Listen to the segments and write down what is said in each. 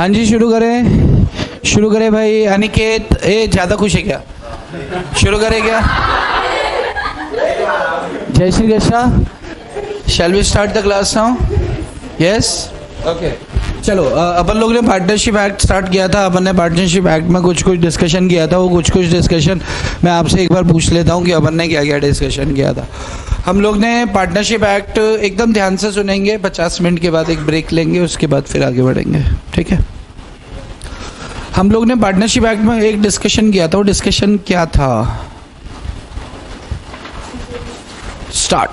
हाँ जी, शुरू करें भाई। अनिकेत, ए ज़्यादा खुश है क्या? शुरू करें क्या? जय Shri Krishna. Shall we start the class now? Yes, okay. चलो, अपन लोग ने पार्टनरशिप एक्ट स्टार्ट किया था। अपन ने पार्टनरशिप एक्ट में कुछ डिस्कशन किया था। वो कुछ डिस्कशन मैं आपसे एक बार पूछ लेता हूँ कि अपन ने क्या क्या डिस्कशन किया था। हम लोग ने पार्टनरशिप एक्ट एकदम ध्यान से सुनेंगे, 50 मिनट के बाद एक ब्रेक लेंगे, उसके बाद फिर आगे बढ़ेंगे, ठीक है? हम लोग ने पार्टनरशिप एक्ट में एक डिस्कशन किया था। वो डिस्कशन क्या था? स्टार्ट।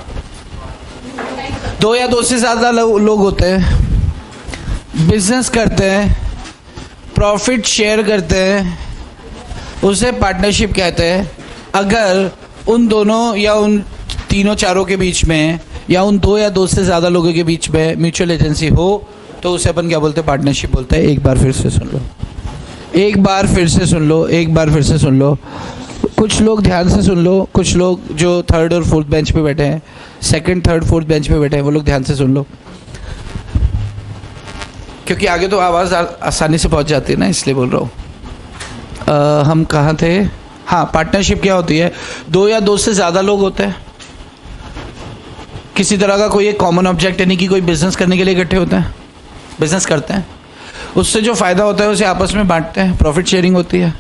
दो या दो से ज़्यादा लोग होते हैं, बिजनेस करते हैं, प्रॉफिट शेयर करते हैं, उसे पार्टनरशिप कहते हैं। अगर उन दोनों या उन तीनों चारों के बीच में या उन दो या दो से ज़्यादा लोगों के बीच में म्यूचुअल एजेंसी हो तो उसे अपन क्या बोलते हैं? पार्टनरशिप बोलते हैं। एक बार फिर से सुन लो, एक बार फिर से सुन लो, एक बार फिर से सुन लो। कुछ लोग ध्यान से सुन लो, कुछ लोग जो थर्ड और फोर्थ बेंच पे बैठे हैं, सेकंड थर्ड फोर्थ बेंच पे बैठे हैं, वो लोग ध्यान से सुन लो, क्योंकि आगे तो आवाज़ आसानी से पहुंच जाती है ना, इसलिए बोल रहा हूँ। हम कहाँ थे? हाँ, पार्टनरशिप क्या होती है? दो या दो से ज़्यादा लोग होते हैं, किसी तरह का कोई एक कॉमन ऑब्जेक्ट, यानी कि कोई बिजनेस करने के लिए इकट्ठे होते हैं, बिजनेस करते हैं, उससे जो फ़ायदा होता है उसे आपस में बांटते हैं, प्रॉफिट शेयरिंग होती है।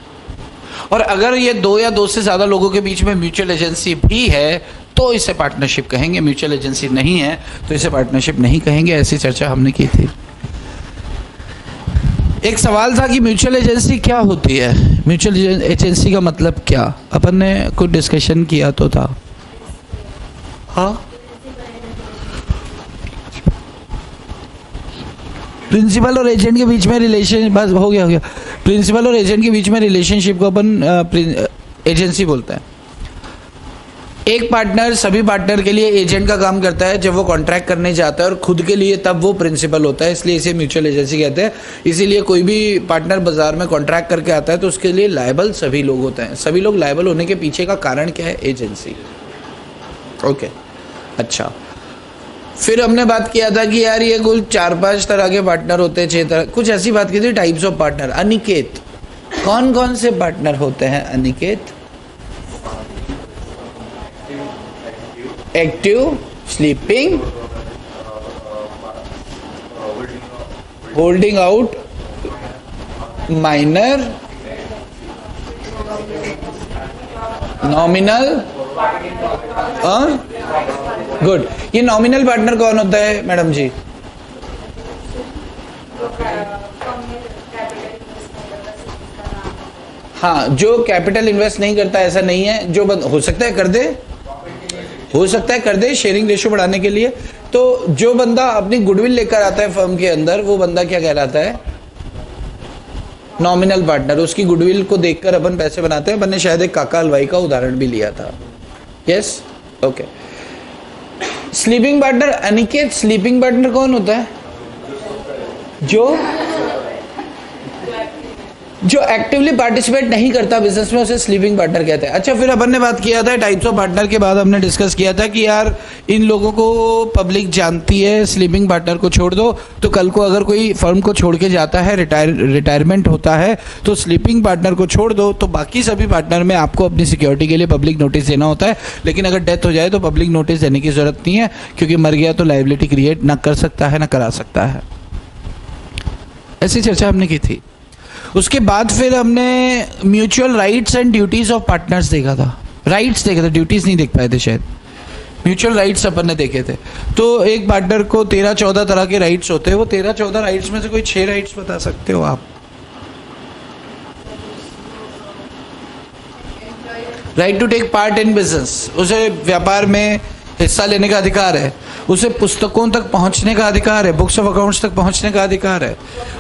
और अगर ये दो या दो से ज़्यादा लोगों के बीच में म्यूचुअल एजेंसी भी है तो इसे पार्टनरशिप कहेंगे। म्यूचुअल एजेंसी नहीं है तो इसे पार्टनरशिप नहीं कहेंगे। ऐसी चर्चा हमने की थी। एक सवाल था कि म्यूचुअल एजेंसी क्या होती है, म्यूचुअल एजेंसी का मतलब क्या? अपन ने कुछ डिस्कशन किया तो था। हाँ, प्रिंसिपल और एजेंट के बीच में रिलेशन, बस हो गया। प्रिंसिपल और एजेंट के बीच में रिलेशनशिप को अपन एजेंसी बोलते हैं। एक पार्टनर सभी पार्टनर के लिए एजेंट का काम करता है जब वो कॉन्ट्रैक्ट करने जाता है, और खुद के लिए तब वो प्रिंसिपल होता है, इसलिए इसे म्यूचुअल एजेंसी कहते हैं। इसीलिए कोई भी पार्टनर बाजार में कॉन्ट्रैक्ट करके आता है तो उसके लिए लायबल सभी लोग होते हैं। सभी लोग लायबल होने के पीछे का कारण क्या है? एजेंसी। ओके, अच्छा। फिर हमने बात किया था कि यार ये कुल 4-5 तरह के पार्टनर होते हैं, 6 तरह, कुछ ऐसी बात की थी, टाइप्स ऑफ पार्टनर। अनिकेत, कौन कौन से पार्टनर होते हैं Aniket? Active, sleeping, holding out, minor, nominal, good. ये नॉमिनल पार्टनर कौन होता है मैडम जी? हाँ, जो कैपिटल इन्वेस्ट नहीं करता, ऐसा नहीं है। जो हो सकता है कर दे, हो सकता है कर दे शेयरिंग रेशियो बढ़ाने के लिए। तो जो बंदा अपनी गुडविल लेकर आता है फर्म के अंदर, वो बंदा क्या कहलाता है? Nominal partner. उसकी गुडविल को देखकर अपन पैसे बनाते हैं। अपन ने शायद एक काका हलवाई का उदाहरण भी लिया था। Yes, okay. Sleeping partner, Aniket, sleeping partner कौन होता है? जो एक्टिवली पार्टिसिपेट नहीं करता बिजनेस में, उसे स्लीपिंग पार्टनर कहते हैं। अच्छा, फिर अपन ने बात किया था टाइप्स ऑफ पार्टनर के बाद हमने डिस्कस किया था कि यार इन लोगों को पब्लिक जानती है, स्लीपिंग पार्टनर को छोड़ दो। तो कल को अगर कोई फर्म को छोड़ के जाता है, रिटायरमेंट होता है, तो स्लीपिंग पार्टनर को छोड़ दो, तो बाकी सभी पार्टनर में आपको अपनी सिक्योरिटी के लिए पब्लिक नोटिस देना होता है। लेकिन अगर डेथ हो जाए तो पब्लिक नोटिस देने की जरूरत नहीं है, क्योंकि मर गया तो लायबिलिटी क्रिएट ना कर सकता है ना करा सकता है। ऐसी चर्चा हमने की थी। उसके बाद फिर हमने mutual rights and duties of partners देखा था। राइट्स देखे थे, ड्यूटीज नहीं देख पाए थे शायद। म्यूचुअल राइट्स अपन ने देखे थे। तो एक पार्टनर को 13-14 तरह के राइट्स होते हैं। वो 13-14 राइट्स में से कोई 6 राइट्स बता सकते हो आप? Right to take part in business, उसे व्यापार में हिस्सा लेने का अधिकार है। उसे पुस्तकों तक पहुंचने का अधिकार है, बुक्स ऑफ अकाउंट्स तक पहुंचने का अधिकार है।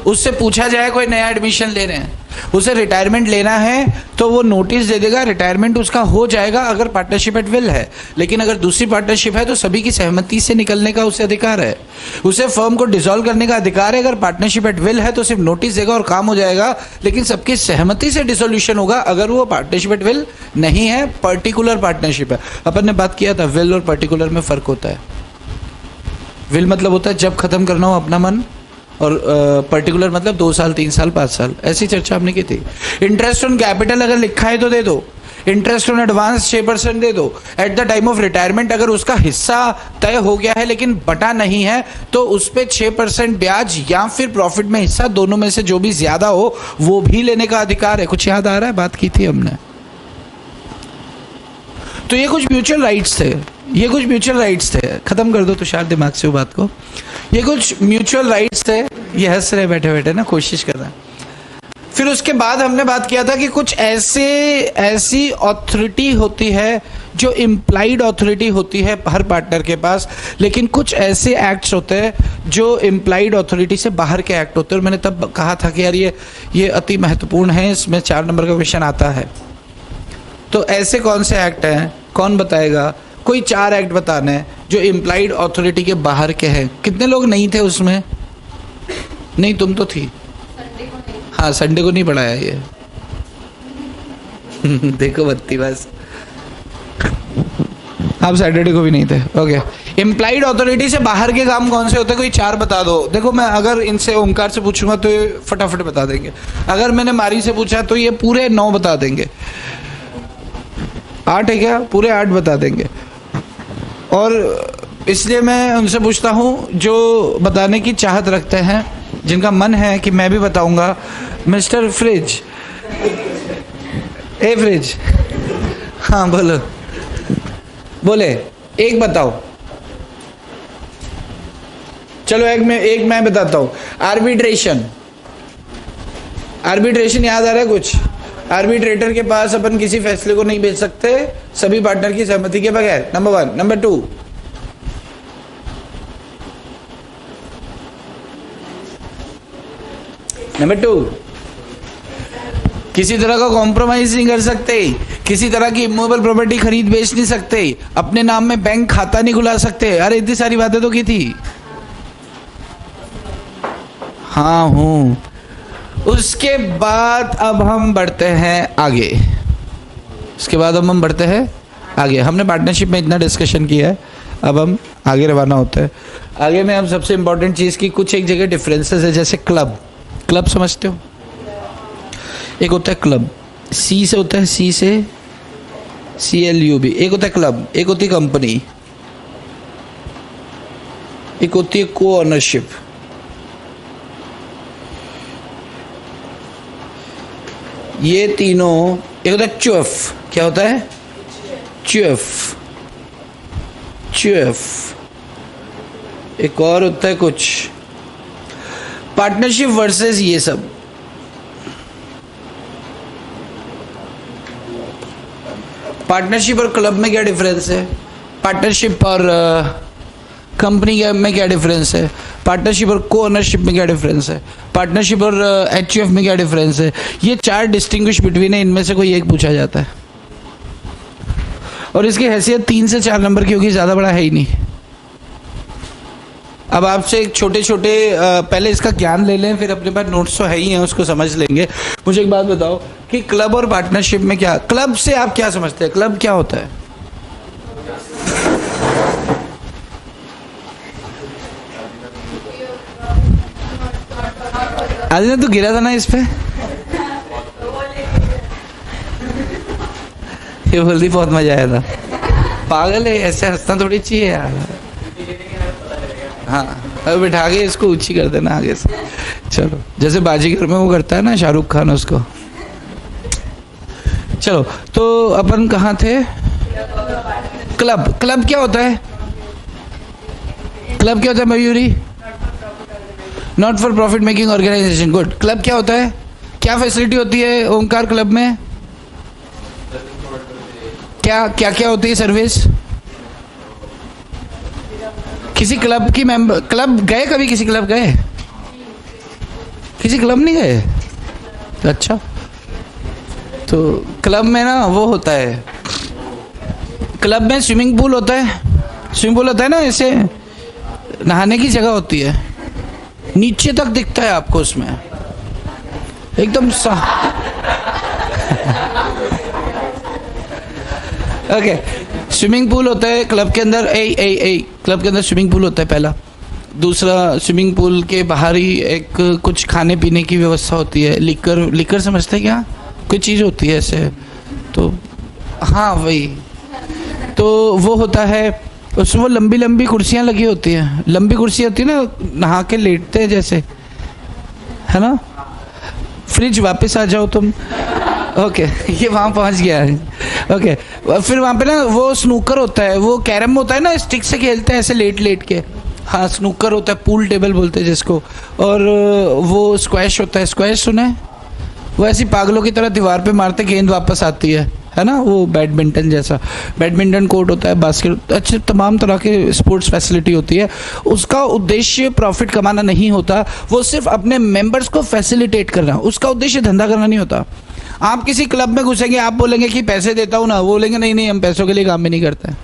उससे पूछा जाए कोई नया एडमिशन ले रहे हैं, उसे रिटायरमेंट लेना है तो वो नोटिस दे देगा, रिटायरमेंट उसका हो जाएगा अगर पार्टनरशिप एट विल है। लेकिन अगर दूसरी पार्टनरशिप है तो सभी की सहमति से निकलने का उसे अधिकार है। उसे फर्म को डिसॉल्व करने का अधिकार है। अगर पार्टनरशिप एट विल है तो सिर्फ नोटिस देगा और काम हो जाएगा, लेकिन सबकी सहमति से डिसोल्यूशन होगा। अगर वो पार्टनरशिप एट विल नहीं है, पर्टिकुलर पार्टनरशिप है। अपन ने बात किया था विल और पर्टिकुलर में फर्क होता है। विल मतलब होता है जब खत्म करना हो अपना मन और पर्टिकुलर मतलब 2 साल 3 साल 5 साल, ऐसी चर्चा हमने की थी। इंटरेस्ट ऑन कैपिटल अगर लिखा है तो दे दो, इंटरेस्ट ऑन एडवांस 6% दे दो। At the time of retirement अगर उसका हिस्सा तय हो गया है लेकिन बटा नहीं है तो उस पर 6% ब्याज या फिर प्रॉफिट में हिस्सा, दोनों में से जो भी ज्यादा हो वो भी लेने का अधिकार है। कुछ याद आ रहा है? बात की थी हमने। तो ये कुछ म्यूचुअल राइट्स थे, ये कुछ म्यूचुअल राइट्स थे। खत्म कर दो तुषार दिमाग से वो बात को। ये कुछ म्यूचुअल राइट्स थे। ये हंस रहे बैठे बैठे ना, कोशिश कर रहे हैं। फिर उसके बाद हमने बात किया था कि कुछ ऐसी अथॉरिटी होती है जो इम्प्लाइड अथॉरिटी होती है हर पार्टनर के पास, लेकिन कुछ ऐसे एक्ट्स होते हैं जो इम्प्लाइड अथॉरिटी से बाहर के एक्ट होते हैं। और मैंने तब कहा था कि यार ये अति महत्वपूर्ण है, इसमें 4 नंबर का क्वेश्चन आता है। तो ऐसे कौन से एक्ट हैं, कौन बताएगा? कोई 4 एक्ट बताने हैं जो इम्प्लाइड अथॉरिटी के बाहर के हैं। कितने लोग नहीं थे उसमें? नहीं, तुम तो थी। हाँ, संडे को नहीं पढ़ाया ये। देखो बत्ती बस, आप सैटरडे को भी नहीं थे। ओके, इम्प्लाइड अथॉरिटी से बाहर के काम कौन से होते हैं? कोई 4 बता दो। देखो मैं अगर इनसे ओंकार से पूछूंगा तो ये फटाफट बता देंगे। अगर मैंने मारी से पूछा तो ये पूरे 9 बता देंगे। 8 है क्या? पूरे 8 बता देंगे। और इसलिए मैं उनसे पूछता हूँ जो बताने की चाहत रखते हैं, जिनका मन है कि मैं भी बताऊंगा। मिस्टर फ्रिज, ए फ्रिज, हाँ बोलो, बोले एक बताओ। चलो एक मैं बताता हूं। आर्बिट्रेशन, आर्बिट्रेशन याद आ रहा है कुछ? आर्बिट्रेटर के पास अपन किसी फैसले को नहीं भेज सकते सभी पार्टनर की सहमति के बगैर, नंबर 1। नंबर 2, किसी तरह का कॉम्प्रोमाइज नहीं कर सकते, किसी तरह की इमूवेबल प्रॉपर्टी खरीद बेच नहीं सकते, अपने नाम में बैंक खाता नहीं खुला सकते। अरे इतनी सारी बातें तो की थी। हाँ हूं। उसके बाद अब हम बढ़ते हैं आगे। हमने पार्टनरशिप में इतना डिस्कशन किया है, अब हम आगे रवाना होते हैं। आगे में हम सबसे इंपॉर्टेंट चीज की कुछ एक जगह डिफरेंसेस है, जैसे क्लब समझते हो? एक होता है क्लब, सी से होता है, सी से CLUB। एक होता है क्लब, एक होती है कंपनी, एक होती है को ओनरशिप। ये तीनों, एक होता है च्यूएफ। क्या होता है? च्यूएफ। एक और होता है कुछ पार्टनरशिप वर्सेस ये सब। पार्टनरशिप और क्लब में क्या डिफरेंस है? पार्टनरशिप और कंपनी में क्या डिफरेंस है? पार्टनरशिप और को ओनरशिप में क्या डिफरेंस है? पार्टनरशिप और HUF में क्या डिफरेंस है? ये 4 डिस्टिंग्विश बिटवीन है, इनमें से कोई एक पूछा जाता है। और इसकी हैसियत 3 से 4 नंबर की होगी, ज़्यादा बड़ा है ही नहीं। अब आपसे एक छोटे पहले इसका ज्ञान ले लें, फिर अपने पास नोट्स तो है ही हैं, उसको समझ लेंगे। मुझे एक बात बताओ कि क्लब और पार्टनरशिप में क्या, क्लब से आप क्या समझते हैं? क्लब क्या होता है? आज ना तो गिरा था ना इस पे, ये बोल रही बहुत मजा आया था। पागल है, ऐसे हंसना थोड़ी चाहिए यार। हाँ, अब बिठा के इसको ऊंची कर देना आगे से। चलो, जैसे बाजीगर में वो करता है ना शाहरुख खान, उसको। चलो, तो अपन कहाँ थे? क्लब क्या होता है? क्लब क्या होता है Mayuri? Not for profit making organisation. Good. Club क्या होता है? क्या फैसिलिटी होती है ओंकार क्लब में? क्या होती है सर्विस? किसी क्लब की मेंबर, क्लब गए कभी? किसी क्लब गए? किसी क्लब नहीं गए? अच्छा, तो क्लब में ना वो होता है, क्लब में स्विमिंग पूल होता है ना, ऐसे नहाने की जगह होती है, नीचे तक दिखता है आपको उसमें एकदम ओके। स्विमिंग पूल होता है क्लब के अंदर। क्लब के अंदर स्विमिंग पूल होता है पहला। दूसरा स्विमिंग पूल के बाहर ही एक कुछ खाने पीने की व्यवस्था होती है, लिकर समझते हैं क्या, कोई चीज़ होती है ऐसे, तो हाँ वही, तो वो होता है। उसमें वो लंबी लंबी कुर्सियाँ लगी होती हैं, लंबी कुर्सी होती है ना, नहा के लेटते हैं जैसे, है ना। फ्रिज वापस आ जाओ तुम। ओके ये वहाँ पहुँच गया है। ओके फिर वहाँ पे ना वो स्नूकर होता है, वो कैरम होता है ना, स्टिक से खेलते हैं ऐसे लेट लेट के। हाँ स्नूकर होता है, पूल टेबल बोलते हैं जिसको। और वो स्क्वैश होता है, स्क्वैश सुना है, वो ऐसी पागलों की तरह दीवार पे मारते गेंद वापस आती है ना, वो बैडमिंटन जैसा। बैडमिंटन कोर्ट होता है, बास्केट, अच्छे तमाम तरह के स्पोर्ट्स फैसिलिटी होती है। उसका उद्देश्य प्रॉफिट कमाना नहीं होता, वो सिर्फ अपने मेंबर्स को फैसिलिटेट करना, उसका उद्देश्य धंधा करना नहीं होता। आप किसी क्लब में घुसेंगे, आप बोलेंगे कि पैसे देता हूँ ना, वो बोलेंगे नहीं नहीं हम पैसों के लिए काम भी नहीं करते हैं।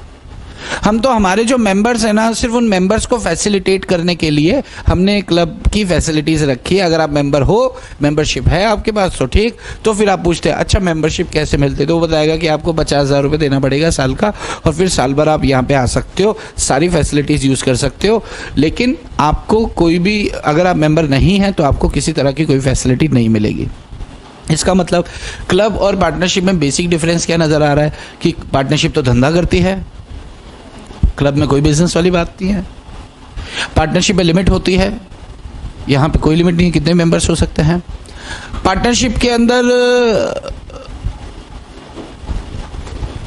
हम तो हमारे जो मेंबर्स हैं ना, सिर्फ उन मेंबर्स को फैसिलिटेट करने के लिए हमने क्लब की फैसिलिटीज़ रखी है। अगर आप मेंबर हो, मेंबरशिप है आपके पास तो ठीक, तो फिर आप पूछते हैं अच्छा मेंबरशिप कैसे मिलते, तो वो बताएगा कि आपको 50,000 रुपये देना पड़ेगा साल का, और फिर साल भर आप यहाँ पे आ सकते हो, सारी फैसिलिटीज़ यूज़ कर सकते हो। लेकिन आपको कोई भी, अगर आप मेंबर नहीं हैं तो आपको किसी तरह की कोई फैसिलिटी नहीं मिलेगी। इसका मतलब क्लब और पार्टनरशिप में बेसिक डिफरेंस क्या नज़र आ रहा है कि पार्टनरशिप तो धंधा करती है, क्लब में कोई बिजनेस वाली बात नहीं है। पार्टनरशिप में लिमिट होती है, यहाँ पे कोई लिमिट नहीं है, कितने मेंबर्स हो सकते हैं। पार्टनरशिप के अंदर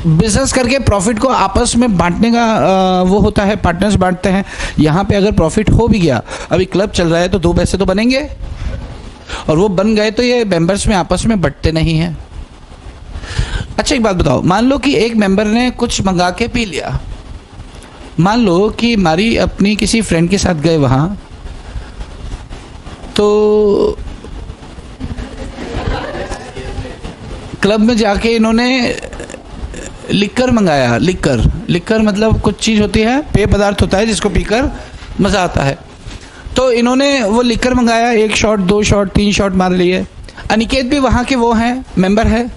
बिजनेस करके प्रॉफिट को आपस में बांटने का वो होता है, पार्टनर्स बांटते हैं। यहाँ पे अगर प्रॉफिट हो भी गया, अभी क्लब चल रहा है तो 2 पैसे तो बनेंगे, और वो बन गए तो ये मेंबर्स में आपस में बंटते नहीं हैं। अच्छा एक बात बताओ, मान लो कि एक मेंबर ने कुछ मंगा के पी लिया, मान लो कि मारी अपनी किसी फ्रेंड के साथ गए वहाँ, तो क्लब में जाके इन्होंने लिकर मंगाया। लिकर मतलब कुछ चीज़ होती है, पेय पदार्थ होता है जिसको पीकर मज़ा आता है। तो इन्होंने वो लिकर मंगाया, 1 शॉट 2 शॉट 3 शॉट मार लिए। अनिकेत भी वहाँ के वो हैं, मेंबर है,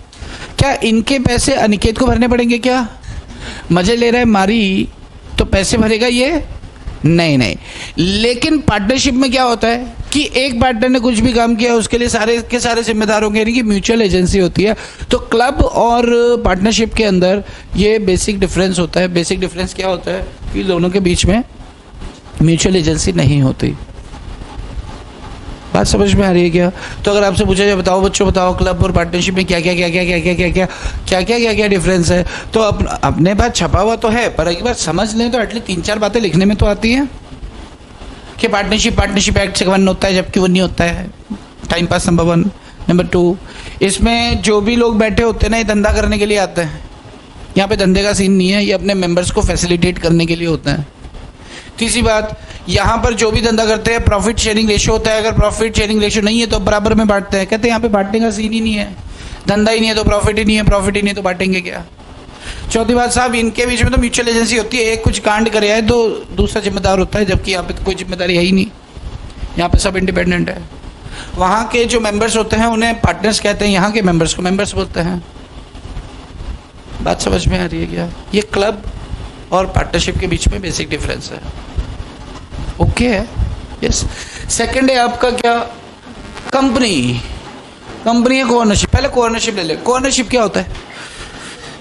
क्या इनके पैसे अनिकेत को भरने पड़ेंगे क्या? मज़े ले रहा है मारी तो पैसे भरेगा ये? नहीं। लेकिन पार्टनरशिप में क्या होता है कि एक पार्टनर ने कुछ भी काम किया उसके लिए सारे के सारे जिम्मेदार होंगे, यानी कि म्यूचुअल एजेंसी होती है। तो क्लब और पार्टनरशिप के अंदर ये बेसिक डिफरेंस होता है। बेसिक डिफरेंस क्या होता है कि दोनों के बीच में म्यूचुअल एजेंसी नहीं होती। बात समझ में आ रही है क्या? तो अगर आपसे पूछा जाए बताओ बच्चों बताओ क्लब और पार्टनरशिप में क्या क्या डिफरेंस है, तो अपने पास छपा हुआ तो है, पर एक बार समझ लें तो एटलीस्ट 3-4 बातें लिखने में तो आती हैं कि पार्टनरशिप एक्ट से 1 होता है जबकि वो नहीं होता है। Time pass number 1। नंबर 2, इसमें जो भी लोग बैठे होते हैं ना, ये धंधा करने के लिए आते हैं। यहाँ पे धंधे का सीन नहीं है, ये अपने मेंबर्स को फैसिलिटेट करने के लिए होता है। तीसरी बात, यहाँ पर जो भी धंधा करते हैं प्रॉफिट शेयरिंग रेशियो होता है। अगर प्रॉफिट शेयरिंग रेशियो नहीं है तो बराबर में बांटते हैं। कहते हैं यहाँ पे बांटने का सीन ही नहीं है, धंधा ही नहीं है तो प्रॉफिट ही नहीं है, प्रॉफिट ही नहीं है तो बांटेंगे क्या? चौथी बात साहब, इनके बीच में तो म्यूचुअल एजेंसी होती है, एक कुछ कांड करे है तो दूसरा जिम्मेदार होता है, जबकि यहाँ पे तो कोई जिम्मेदारी है ही नहीं, यहाँ पे सब इंडिपेंडेंट है। वहाँ के जो मेंबर्स होते हैं उन्हें पार्टनर्स कहते हैं, यहाँ के मेंबर्स को मेंबर्स बोलते हैं। बात समझ में आ रही है क्या? ये क्लब और पार्टनरशिप के बीच में बेसिक डिफरेंस है। ओके है, यस। सेकंड है आपका क्या? कंपनी है कोऑनरशिप। पहले कोऑनरशिप ले ले। कोऑनरशिप क्या होता है?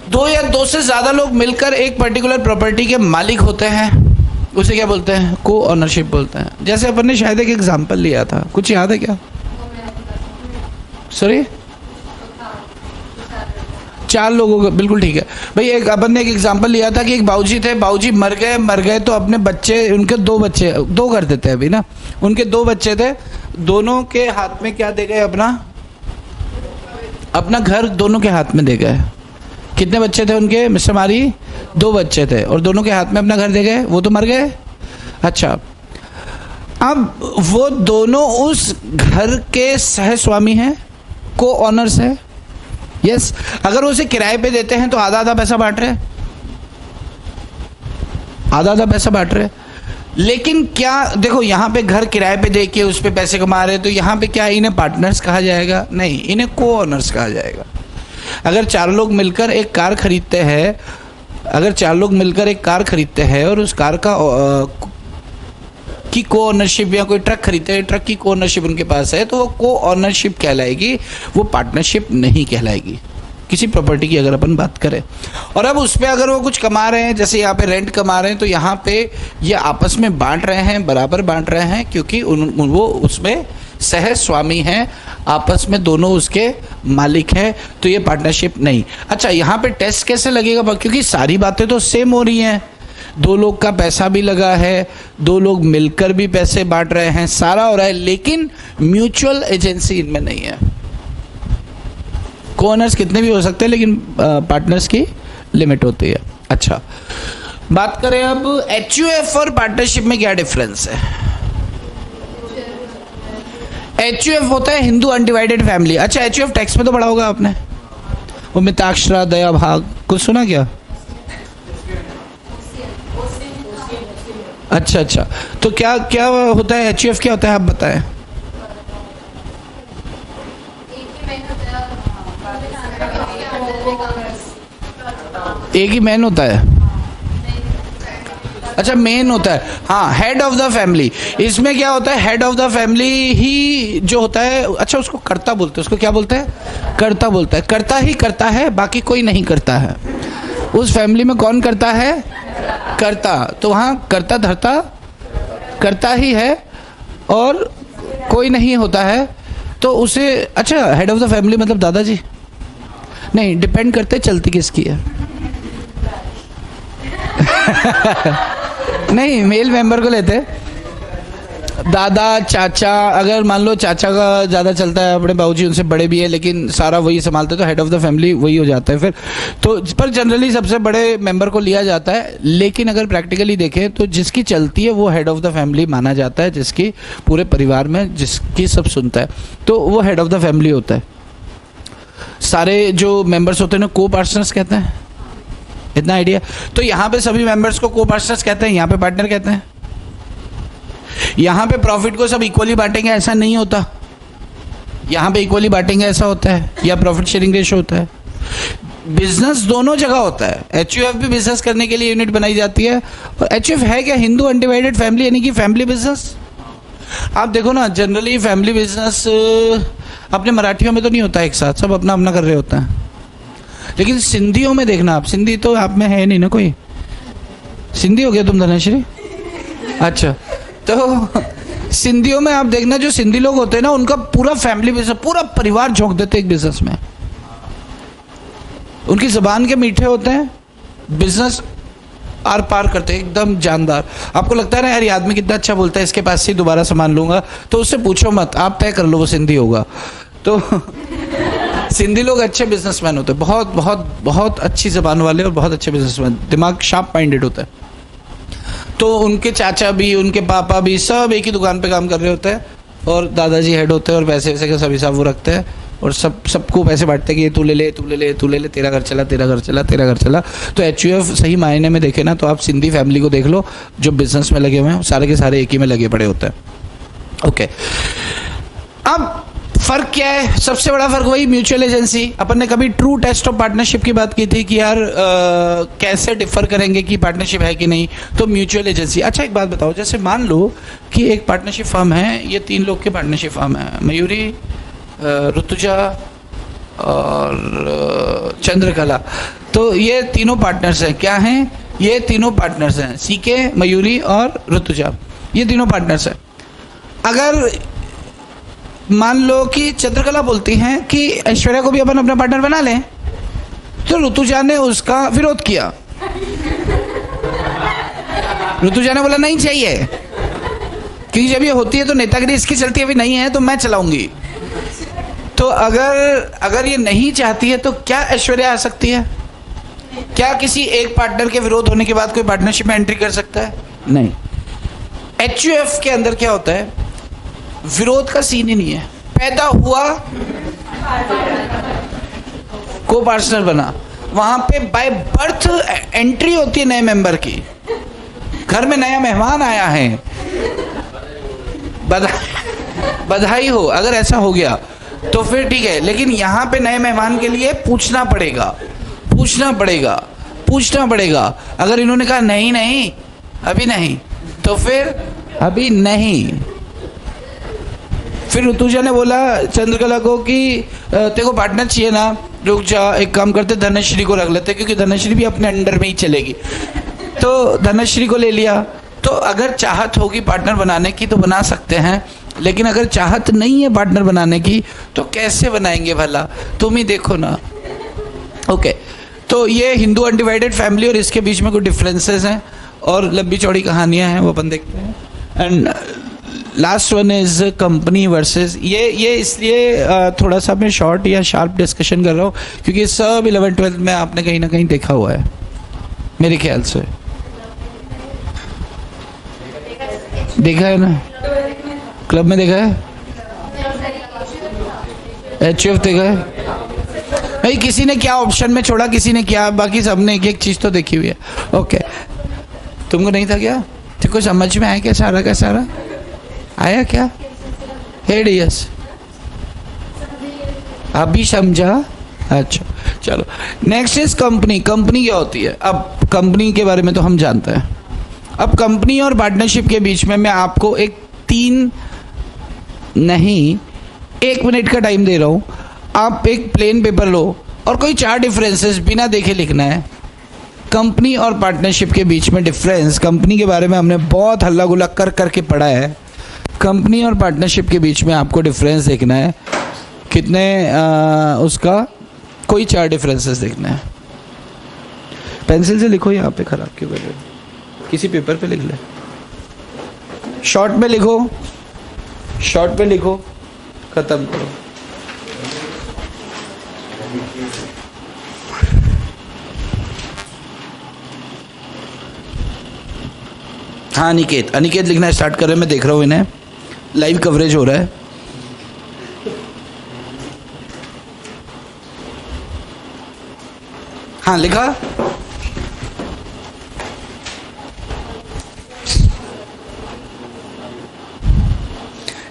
2 या 2 से ज़्यादा लोग मिलकर एक पर्टिकुलर प्रॉपर्टी के मालिक होते हैं, उसे क्या बोलते हैं? कोऑनरशिप बोलते हैं। जैसे अपन ने शायद एक एग्जाम्पल लिया था, कुछ याद है क्या? सॉरी, 4 लोगों का, बिल्कुल ठीक है भाई। एक अपन ने एक एग्जांपल लिया था कि एक बाबूजी थे, बाबूजी मर गए तो अपने बच्चे, उनके 2 बच्चे, 2 कर देते हैं अभी ना, उनके 2 बच्चे थे, दोनों के हाथ में क्या दे गए? अपना घर दोनों के हाथ में दे गए। कितने बच्चे थे उनके मिस्टर मारी? 2 बच्चे थे, और दोनों के हाथ में अपना घर दे गए, वो तो मर गए। अच्छा, अब वो दोनों उस घर के सह स्वामी हैं, को ऑनर्स है। यस, अगर उसे किराए पे देते हैं तो आधा पैसा बांट रहे, आधा पैसा बांट रहे। लेकिन क्या देखो, यहाँ पे घर किराए पे दे के उस पे पैसे कमा रहे, तो यहाँ पे क्या इन्हें पार्टनर्स कहा जाएगा? नहीं, इन्हें को ऑनर्स कहा जाएगा। अगर 4 लोग मिलकर एक कार खरीदते हैं, और उस कार का की को ओनरशिप, या कोई ट्रक खरीदते हैं, ट्रक की को ओनरशिप उनके पास है, तो वो को ओनरशिप कहलाएगी, वो पार्टनरशिप नहीं कहलाएगी किसी प्रॉपर्टी की अगर अपन बात करें। और अब उस पर अगर वो कुछ कमा रहे हैं, जैसे यहाँ पे रेंट कमा रहे हैं, तो यहाँ पे ये आपस में बांट रहे हैं, बराबर बांट रहे हैं, क्योंकि वो उसमें सह स्वामी हैं, आपस में दोनों उसके मालिक हैं, तो ये पार्टनरशिप नहीं। अच्छा, यहाँ पे टेस्ट कैसे लगेगा, क्योंकि सारी बातें तो सेम हो रही हैं, दो लोग का पैसा भी लगा है, दो लोग मिलकर भी पैसे बांट रहे हैं, सारा हो रहा है, लेकिन म्यूचुअल एजेंसी इनमें नहीं है। को-ओनर्स कितने भी हो सकते हैं, लेकिन पार्टनर्स की लिमिट होती है। अच्छा, बात करें अब एचयूएफ और पार्टनरशिप में क्या डिफरेंस है। एचयूएफ होता है हिंदू अनडिवाइडेड फैमिली। अच्छा, एचयूएफ टैक्स में तो पढ़ा होगा आपने, वो मिताक्षरा, दया भाग, कुछ सुना क्या? अच्छा अच्छा, तो क्या क्या होता है एचयूएफ, क्या होता है आप बताएं। एक ही मैन होता है। अच्छा, मेन होता है, हाँ, हेड ऑफ द फैमिली। इसमें क्या होता है, हेड ऑफ द फैमिली ही जो होता है, अच्छा उसको कर्ता बोलते हैं, उसको क्या बोलते हैं, कर्ता बोलता है। कर्ता ही करता है, बाकी कोई नहीं करता है। उस फैमिली में कौन करता है, कर्ता। तो वहाँ कर्ता धर्ता करता ही है और कोई नहीं होता है, तो उसे, अच्छा हेड ऑफ द फैमिली मतलब दादाजी नहीं, डिपेंड करते चलती किसकी है। नहीं, मेल मेंबर को लेते, दादा चाचा, अगर मान लो चाचा का ज़्यादा चलता है, अपने बाबूजी उनसे बड़े भी है, लेकिन सारा वही संभालते, तो हेड ऑफ द फैमिली वही हो जाता है फिर तो। पर जनरली सबसे बड़े मेंबर को लिया जाता है, लेकिन अगर प्रैक्टिकली देखें तो जिसकी चलती है वो हेड ऑफ द फैमिली माना जाता है, जिसकी पूरे परिवार में जिसकी सब सुनता है, तो वो हेड ऑफ द फैमिली होता है। सारे जो मेंबर्स होते हैं ना, को पार्टनर्स कहते हैं, इतना आइडिया। तो यहाँ पे सभी मेंबर्स को को पार्टनर्स कहते हैं, यहाँ पे पार्टनर कहते हैं। यहाँ पे प्रॉफिट को सब इक्वली बांटेंगे ऐसा नहीं होता, यहाँ पे इक्वली बांटेंगे ऐसा होता है, या प्रॉफिट शेयरिंग रेशो होता है। बिजनेस दोनों जगह होता है। एचयूएफ भी बिजनेस करने के लिए यूनिट बनाई जाती है, और एचयूएफ है क्या, हिंदू अनडिवाइडेड फैमिली, यानी कि फैमिली बिजनेस। आप देखो ना, जनरली फैमिली बिजनेस अपने मराठियों में तो नहीं होता एक साथ, सब अपना अपना कर रहे होते हैं, लेकिन सिंधियों में देखना आप, सिंधी तो आप में है नहीं ना कोई, सिंधी हो गया तुम धनश्री। अच्छा, तो सिंधियों में आप देखना, जो सिंधी लोग होते हैं ना, उनका पूरा फैमिली बिजनेस, पूरा परिवार झोंक देते एक बिजनेस में। उनकी जबान के मीठे होते हैं, बिजनेस आर पार करते हैं, एकदम जानदार। आपको लगता है ना यार ये आदमी कितना अच्छा बोलता है, इसके पास से दोबारा सामान लूंगा, तो उससे पूछो मत, आप तय कर लो वो सिंधी होगा। तो सिंधी लोग अच्छे बिजनेसमैन होते हैं, बहुत बहुत बहुत अच्छी जबान वाले और बहुत अच्छे बिजनेसमैन, दिमाग शार्प माइंडेड होता है। तो उनके चाचा भी, उनके पापा भी, सब एक ही दुकान पे काम कर रहे होते हैं, और दादाजी हेड होते हैं, और पैसे वैसे का सब हिसाब वो रखते हैं, और सबको पैसे बांटते हैं कि ये तू ले ले, तू ले ले, तू ले ले, तेरा घर चला, तेरा घर चला, तेरा घर चला। तो एचयूएफ सही मायने में देखे ना, तो आप सिंधी फैमिली को देख लो, जो बिजनेस में लगे हुए हैं, सारे के सारे एक ही में लगे पड़े होते हैं। ओके, अब फर्क क्या है, सबसे बड़ा फर्क वही म्यूचुअल एजेंसी। अपन ने कभी ट्रू टेस्ट ऑफ पार्टनरशिप की बात की थी कि यार कैसे डिफर करेंगे कि पार्टनरशिप है कि नहीं, तो म्यूचुअल एजेंसी। अच्छा, एक बात बताओ, जैसे मान लो कि एक पार्टनरशिप फर्म है, ये 3 लोग की पार्टनरशिप फर्म है, मयूरी, ऋतुजा और चंद्रकला, तो ये तीनों पार्टनर्स हैं। क्या हैं ये तीनों पार्टनर्स हैं, सीके, मयूरी और ऋतुजा, ये तीनों पार्टनर्स हैं। अगर मान लो कि चंद्रकला बोलती हैं कि ऐश्वर्या को भी अपन अपना पार्टनर बना लें, तो ऋतुजा ने उसका विरोध किया। ऋतुजा ने बोला नहीं चाहिए, क्योंकि जब ये होती है तो नेतागिरी इसकी चलती है, अभी नहीं है तो मैं चलाऊंगी। तो अगर ये नहीं चाहती है तो क्या ऐश्वर्या आ सकती है? क्या किसी एक पार्टनर के विरोध होने के बाद कोई पार्टनरशिप में एंट्री कर सकता है? नहीं। एचयूएफ के अंदर क्या होता है, विरोध का सीन ही नहीं है, पैदा हुआ को पार्टनर बना, वहां पे बाय बर्थ एंट्री होती है नए मेंबर की। घर में नया मेहमान आया है, बधाई हो, अगर ऐसा हो गया तो फिर ठीक है, लेकिन यहाँ पे नए मेहमान के लिए पूछना पड़ेगा। अगर इन्होंने कहा नहीं नहीं अभी नहीं, तो फिर अभी नहीं। फिर ऋतुजा ने बोला चंद्रकला को कि तेरे को पार्टनर चाहिए ना, रुक जा, एक काम करते धनश्री को रख लेते क्योंकि धनश्री भी अपने अंडर में ही चलेगी। तो धनश्री को ले लिया। तो अगर चाहत होगी पार्टनर बनाने की तो बना सकते हैं, लेकिन अगर चाहत नहीं है पार्टनर बनाने की तो कैसे बनाएंगे भला, तुम ही देखो ना। ओके, तो ये हिंदू अनडिवाइडेड फैमिली और इसके बीच में कुछ डिफरेंसेस हैं और लंबी चौड़ी कहानियां हैं, वो अपन देखते हैं। And last one is company versus, ये इसलिए थोड़ा सा मैं शॉर्ट या शार्प डिस्कशन कर रहा हूँ क्योंकि सब 11th-12th में आपने कहीं ना कहीं देखा हुआ है मेरे ख्याल से, देखा है ना, क्लब में देखा है, HUF देखा है भाई, किसी ने क्या ऑप्शन में छोड़ा, किसी ने क्या, बाकी सबने एक एक चीज़ तो देखी हुई है। ओके, तुमको नहीं था क्या? देखो समझ में आया क्या सारा का सारा? आया क्या? हेड यस, अभी समझा? अच्छा चलो, नेक्स्ट इज कंपनी। कंपनी क्या होती है? अब कंपनी के बारे में तो हम जानते हैं। अब कंपनी और पार्टनरशिप के बीच में मैं आपको एक 1 मिनट का टाइम दे रहा हूँ। आप एक प्लेन पेपर लो और कोई 4 डिफरेंसेस बिना देखे लिखना है। कंपनी और पार्टनरशिप के बीच में डिफरेंस, कंपनी के बारे में हमने बहुत हल्ला गुल्ला कर करके पढ़ा है। कंपनी और पार्टनरशिप के बीच में आपको डिफरेंस देखना है, कितने उसका कोई 4 डिफरेंसेस देखना है। पेंसिल से लिखो, यहाँ पे खराब क्यों कर रहे हो? किसी पेपर पे लिख ले, शॉर्ट में लिखो, शॉर्ट पे लिखो, खत्म करो। हाँ अनिकेत, अनिकेत लिखना स्टार्ट कर रहे हैं, मैं देख रहा हूँ इन्हें, लाइव कवरेज हो रहा है। हाँ लिखा?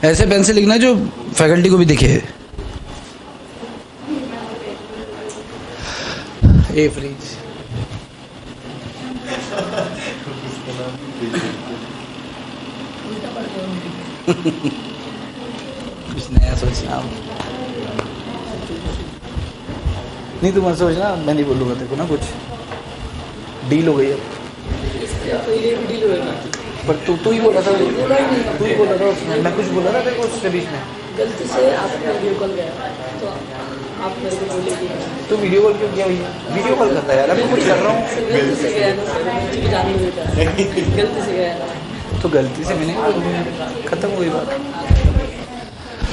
ऐसे पेन से लिखना जो फैकल्टी को भी दिखे। ए फ्रीज कुछ नया सोचना नहीं, तुम सोचना, मैं नहीं बोलूँगा तेरे को ना, कुछ डील हो गई अब। पर तू ही बोला था, तू ही बोला था, मैं कुछ बोला था तेरे को उसके बीच में, गलती से आपका वीडियो कॉल गया तो आप मेरे को बोले कि तू वीडियो कॉल क्यों किया भैया? वीडियो कॉल करता है यार, अभी कुछ कर रहा हूँ। गलती से गया ना, मुझे भी जानने देता है, गलती से गया ना, तो गलती से मैंने खत्म हुई बात।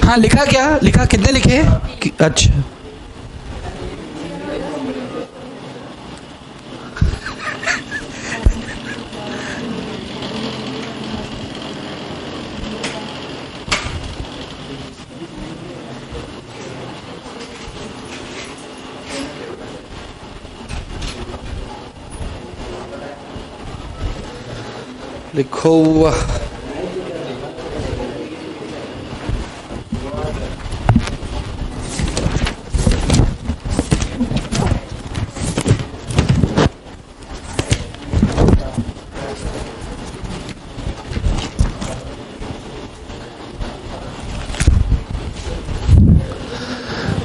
हाँ लिखा क्या? लिखा कितने लिखे? अच्छा लिखो।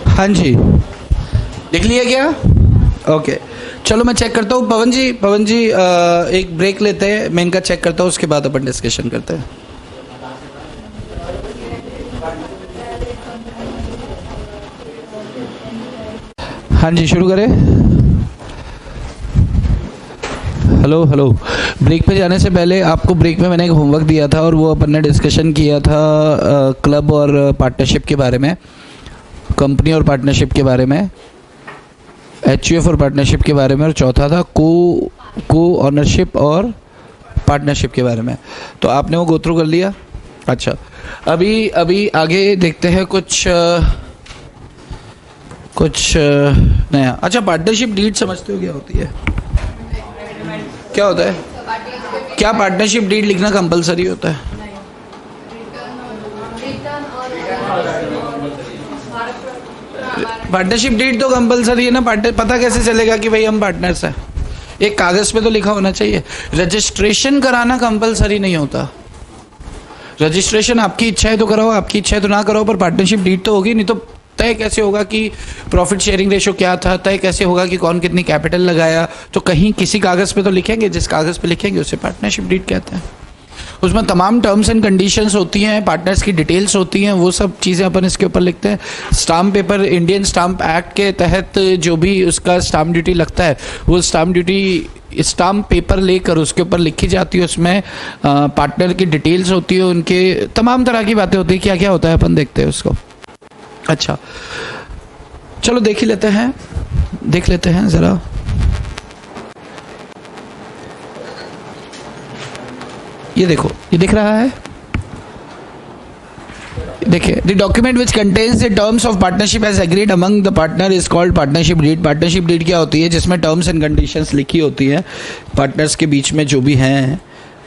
हाँ जी, लिख लिया क्या? ओके चलो मैं चेक करता हूँ। पवन जी एक ब्रेक लेते हैं, मैं इनका चेक करता हूँ, उसके बाद अपन डिस्कशन करते हैं। हाँ जी शुरू करें। हेलो ब्रेक पे जाने से पहले आपको ब्रेक में मैंने एक होमवर्क दिया था और वो अपन ने डिस्कशन किया था क्लब और पार्टनरशिप के बारे में, कंपनी और पार्टनरशिप के बारे में, HUF और पार्टनरशिप के बारे में, और चौथा था को ऑनरशिप और पार्टनरशिप के बारे में। तो आपने वो गो थ्रू कर लिया? अच्छा अभी आगे देखते हैं कुछ नया। अच्छा पार्टनरशिप डीड समझते हो क्या होती है? क्या होता है? क्या पार्टनरशिप डीड लिखना कंपलसरी होता है? पार्टनरशिप डीड तो कंपलसरी है ना। पता कैसे चलेगा कि भाई हम पार्टनर्स हैं? एक कागज पे तो लिखा होना चाहिए। रजिस्ट्रेशन कराना कंपलसरी नहीं होता। रजिस्ट्रेशन आपकी इच्छा है तो कराओ, आपकी इच्छा है तो ना कराओ, पर पार्टनरशिप डीड तो होगी। नहीं तो तय कैसे होगा कि प्रॉफिट शेयरिंग रेशो क्या था, तय कैसे होगा कि कौन कितनी कैपिटल लगाया, तो कहीं किसी कागज़ पे तो लिखेंगे, जिस कागज़ पे लिखेंगे उसे पार्टनरशिप डीड कहते हैं। उसमें तमाम टर्म्स एंड कंडीशंस होती हैं, पार्टनर्स की डिटेल्स होती हैं, वो सब चीज़ें अपन इसके ऊपर लिखते हैं। Stamp paper Indian stamp act के तहत जो भी उसका स्टाम्प ड्यूटी लगता है, वो स्टाम्प ड्यूटी स्टाम्प पेपर लेकर उसके ऊपर लिखी जाती है। उसमें पार्टनर की डिटेल्स होती है, उनके तमाम तरह की बातें होती है, क्या क्या होता है अपन देखते हैं उसको। अच्छा चलो देख लेते हैं ज़रा। ये देखो, ये दिख रहा है, देखिए, the document which contains the terms of partnership as agreed among the partner is called partnership deed. Partnership deed क्या होती है? जिसमें टर्म्स एंड कंडीशंस लिखी होती हैं, पार्टनर्स के बीच में जो भी हैं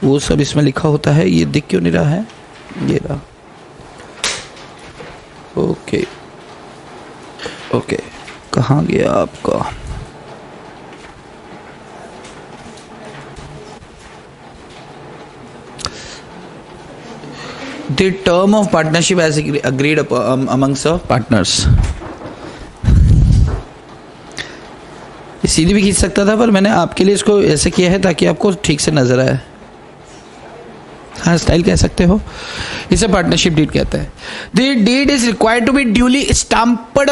वो सब इसमें लिखा होता है। ये दिख क्यों नहीं रहा है? ये रहा। ओके ओके, कहाँ गया आपका? The term of partnership as agreed amongst the partners. सीधी भी खींच सकता था, पर मैंने आपके लिए इसको ऐसे किया है ताकि आपको ठीक से नजर आए। हाँ, स्टाइल कह सकते हो, इसे पार्टनरशिप डीड कहते हैं। The deed is required to be duly stamped.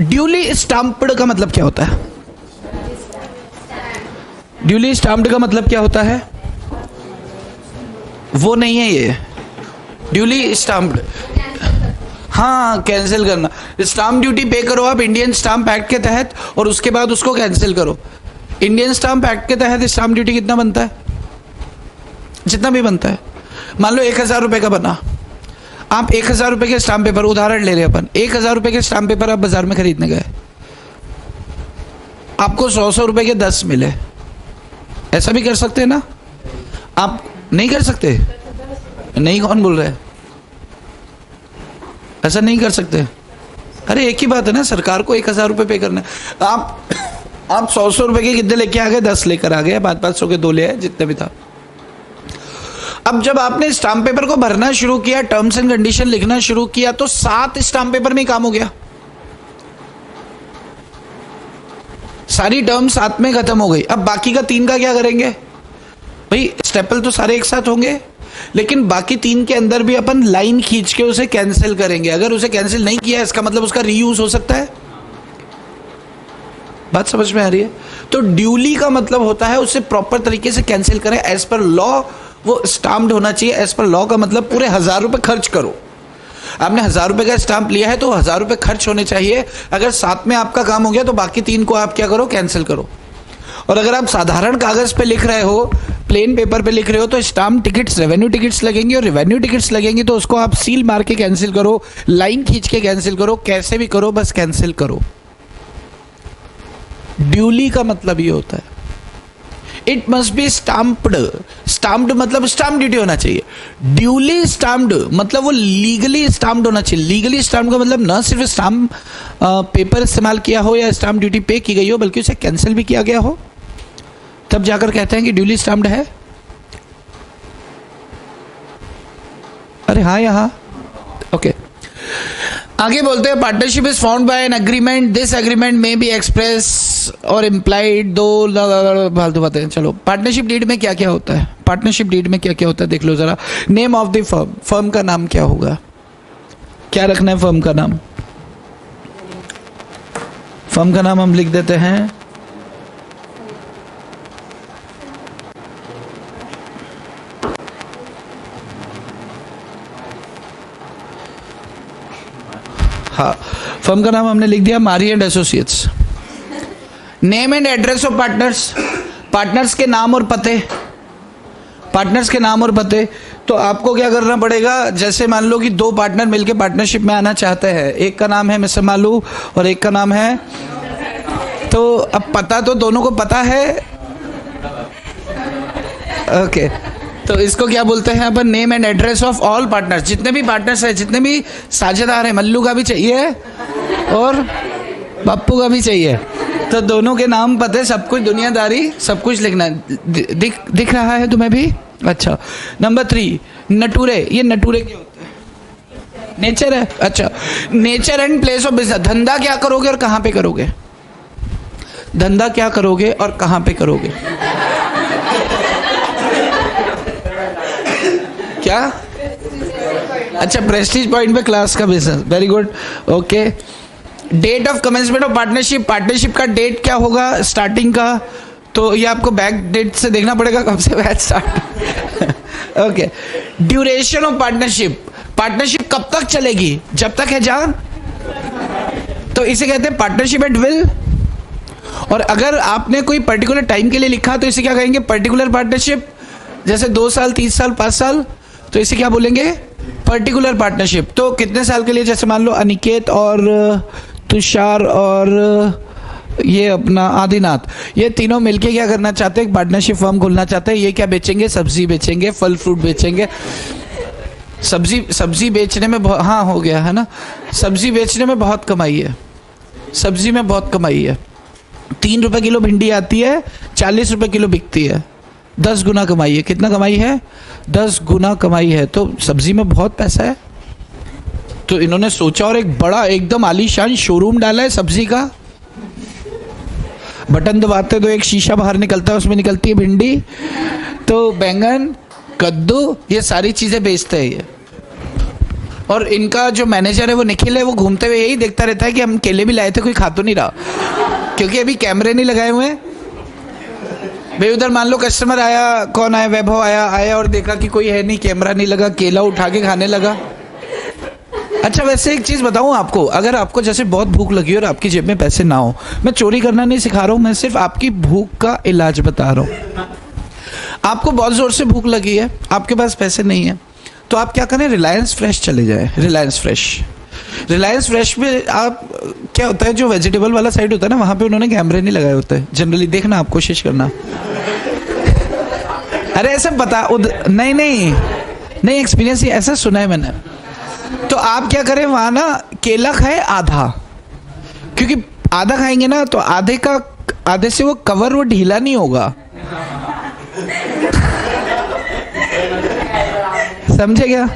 Duly stamped का मतलब क्या होता है? ड्यूली स्टाम्प्ड का मतलब क्या होता है? वो नहीं है ये ड्यूली स्टाम्प्ड। हाँ, कैंसिल करना। स्टाम्प ड्यूटी पे करो आप इंडियन स्टाम्प एक्ट के तहत, और उसके बाद उसको कैंसिल करो। इंडियन स्टाम्प एक्ट के तहत स्टाम्प ड्यूटी कितना बनता है? जितना भी बनता है। मान लो 1000 रुपये का बना, आप 1000 रुपये के स्टाम्प पेपर, उदाहरण ले रहे हैं अपन, 1000 रुपये के स्टाम्प पेपर आप बाजार में खरीदने गए, आपको 100 रुपये के 10 मिले। ऐसा भी कर सकते हैं ना? आप नहीं कर सकते? नहीं, कौन बोल रहा है? ऐसा नहीं कर सकते? अरे एक ही बात है ना, सरकार को 1000 रुपये पे करना है। आप 100 रुपये के कितने लेके आ गए? 10 लेकर आ गए, 500 के 2 ले आए, जितने भी था। अब जब आपने स्टाम्प पेपर को भरना शुरू किया, टर्म्स एंड कंडीशन लिखना शुरू किया, तो 7 स्टाम्प पेपर में काम हो गया। सारी टर्म 7 में खत्म हो गई। अब बाकी का 3 का क्या करेंगे? भाई स्टेपल तो सारे एक साथ होंगे, लेकिन बाकी 3 के अंदर भी अपन लाइन खींच के उसे कैंसिल करेंगे। अगर उसे कैंसिल नहीं किया, इसका मतलब उसका रीयूज हो सकता है। बात समझ में आ रही है? तो ड्यूली का मतलब होता है उसे प्रॉपर तरीके से कैंसिल करें, एज पर लॉ वो स्टाम्प्ड होना चाहिए। एज पर लॉ का मतलब पूरे 1000 रुपये खर्च करो। आपने 1000 रुपये का स्टाम्प लिया है तो 1000 रुपये खर्च होने चाहिए। अगर 7 में आपका काम हो गया तो बाकी 3 को आप क्या करो? कैंसिल करो। और अगर आप साधारण कागज पे लिख रहे हो, प्लेन पेपर पे लिख रहे हो, तो स्टाम्प टिकट्स, रेवेन्यू टिकट्स लगेंगे, और रेवेन्यू टिकट्स लगेंगे तो उसको आप सील मार के कैंसिल करो, लाइन खींच के कैंसिल करो, कैसे भी करो, बस कैंसिल करो। ड्यूली का मतलब ये होता है इट मस्ट बी स्टाम्प्ड। स्टाम्प्ड मतलब स्टाम्प ड्यूटी होना चाहिए। ड्यूली स्टाम्प्ड मतलब वो लीगली स्टाम्प्ड होना चाहिए। लीगली स्टाम्प्ड का मतलब न सिर्फ स्टाम्प पेपर इस्तेमाल किया हो या स्टाम्प ड्यूटी पे की गई हो, बल्कि उसे कैंसिल भी किया गया हो, तब जाकर कहते हैं कि ड्यूली स्टाम्प्ड है। अरे हाँ, यहाँ ओके। आगे बोलते हैं partnership is found by an agreement. This agreement में बी एक्सप्रेस और इम्प्लाइड, दो फालतू बातें। चलो, पार्टनरशिप डीड में क्या क्या होता है? पार्टनरशिप डीड में क्या क्या होता है देख लो जरा। Name of the firm, firm का नाम क्या होगा? क्या रखना है फर्म का नाम? फर्म का नाम हम लिख देते हैं हाँ, फर्म का नाम हमने लिख दिया मारी and associates. Name and address of partners, partners के नाम और पते, पार्टनर्स के नाम और पते। तो आपको क्या करना पड़ेगा? जैसे मान लो कि 2 पार्टनर मिलकर पार्टनरशिप में आना चाहते हैं, एक का नाम है मिस्टर मालू और एक का नाम है, तो अब पता तो दोनों को पता है, ओके। तो इसको क्या बोलते हैं अपन? Name and address of all partners. जितने भी पार्टनर्स हैं, जितने भी साझेदार हैं, मल्लू का भी चाहिए और पप्पू का भी चाहिए, तो दोनों के नाम पते, सब कुछ, दुनियादारी, सब कुछ लिखना है। दिख रहा है तुम्हें भी? अच्छा, नंबर 3 नटूरे। ये नटूरे क्या होते हैं? नेचर है। अच्छा, nature and place of business. धंधा क्या करोगे और कहाँ पे करोगे? धंधा क्या करोगे और कहाँ पे करोगे? क्या? अच्छा, प्रेस्टीज पॉइंट पे क्लास का business. Very good, okay. Date of commencement of partnership. Partnership का डेट क्या होगा स्टार्टिंग का? तो ये आपको बैक डेट से देखना पड़ेगा कब से batch start. Okay. Duration of partnership. Partnership कब तक चलेगी? जब तक है जान, तो इसे कहते हैं पार्टनरशिप एट विल। और अगर आपने कोई पर्टिकुलर टाइम के लिए लिखा तो इसे क्या कहेंगे? Particular partnership. जैसे 2 साल, 30 साल, 5 साल, तो इसे क्या बोलेंगे? Particular partnership. तो कितने साल के लिए? जैसे मान लो अनिकेत और तुषार और ये अपना आदिनाथ, ये तीनों मिलके क्या करना चाहते हैं? एक पार्टनरशिप फर्म खोलना चाहते हैं। ये क्या बेचेंगे? सब्जी बेचेंगे, फल फ्रूट बेचेंगे। सब्जी बेचने में हाँ हो गया है ना, सब्जी बेचने में बहुत कमाई है। सब्जी में बहुत कमाई है। 3 रुपए किलो भिंडी आती है, 40 रुपए किलो बिकती है। 10 गुना कमाई है। कितना कमाई है? 10 गुना कमाई है। तो सब्जी में बहुत पैसा है। तो इन्होंने सोचा और एक बड़ा एकदम आलीशान शोरूम डाला है सब्जी का। बटन दबाते तो एक शीशा बाहर निकलता है, उसमें निकलती है भिंडी, तो बैंगन, कद्दू, ये सारी चीज़ें बेचते हैं ये। और इनका जो मैनेजर है वो निखिल है, वो घूमते हुए यही देखता रहता है कि हम केले भी लाए थे, कोई खा तो नहीं रहा, क्योंकि अभी कैमरे नहीं लगाए हुए हैं भाई। उधर मान लो कस्टमर आया, कौन आया? वैभव आया और देखा कि कोई है नहीं, कैमरा नहीं लगा, केला उठा के खाने लगा। अच्छा, वैसे एक चीज़ बताऊं आपको, अगर आपको जैसे बहुत भूख लगी हो और आपकी जेब में पैसे ना हो, मैं चोरी करना नहीं सिखा रहा हूं, मैं सिर्फ आपकी भूख का इलाज बता रहा हूं। आपको बहुत ज़ोर से भूख लगी है, आपके पास पैसे नहीं है, तो आप क्या करें? रिलायंस फ्रेश चले जाए। रिलायंस फ्रेश में आप क्या होता है, जो वेजिटेबल वाला साइड होता है ना, वहाँ पे उन्होंने कैमरे नहीं लगाए होते जनरली। देखना, आप कोशिश करना। अरे ऐसा बता नहीं एक्सपीरियंस ही ऐसा सुना है मैंने। तो आप क्या करें, वहाँ ना केला खाए आधा, क्योंकि आधा खाएंगे ना तो आधे से वो कवर वो ढीला नहीं होगा। समझे क्या?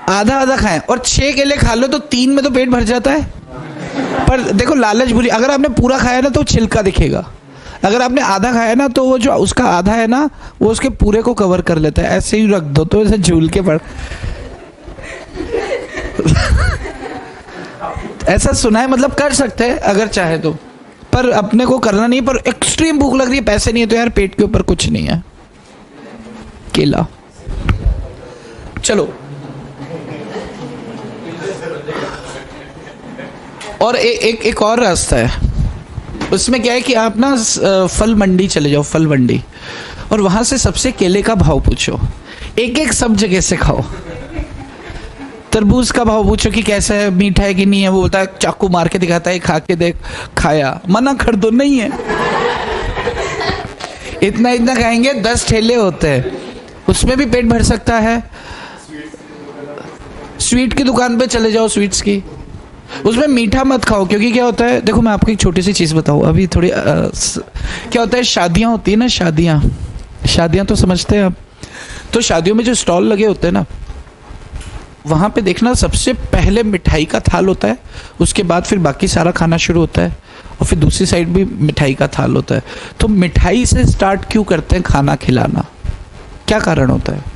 आधा खाएं। और 6 केले खा लो तो 3 में तो पेट भर जाता है। पर देखो लालच बुरी। अगर आपने पूरा खाया ना तो छिलका दिखेगा, अगर आपने आधा खाया ना तो वो जो उसका आधा है ना वो उसके पूरे को कवर कर लेता है। ऐसे ही रख दो तो ऐसे झूल के पड़। ऐसा सुना है, मतलब कर सकते हैं अगर चाहे तो, पर अपने को करना नहीं। पर एक्सट्रीम भूख लग रही है, पैसे नहीं है, तो यार पेट के ऊपर कुछ नहीं है, केला। चलो, और एक और रास्ता है। उसमें क्या है कि आप ना फल मंडी चले जाओ, फल मंडी, और वहां से सबसे केले का भाव पूछो। एक सब जगह से खाओ। तरबूज का भाव पूछो कि कैसा है, मीठा है कि नहीं है। वो बोलता है, चाकू मार के दिखाता है, खा के देख। खाया, मना कर दो, नहीं है। इतना खाएंगे, 10 ठेले होते हैं, उसमें भी पेट भर सकता है। स्वीट की दुकान पे चले जाओ, स्वीट्स की, उसमें मीठा मत खाओ, क्योंकि क्या होता है, देखो मैं आपको एक छोटी सी चीज़ बताऊँ अभी थोड़ी। क्या होता है, शादियाँ होती है ना, शादियाँ तो समझते हैं आप। तो शादियों में जो स्टॉल लगे होते हैं ना, वहाँ पे देखना सबसे पहले मिठाई का थाल होता है, उसके बाद फिर बाकी सारा खाना शुरू होता है, और फिर दूसरी साइड भी मिठाई का थाल होता है। तो मिठाई से स्टार्ट क्यों करते हैं खाना खिलाना? क्या कारण होता है?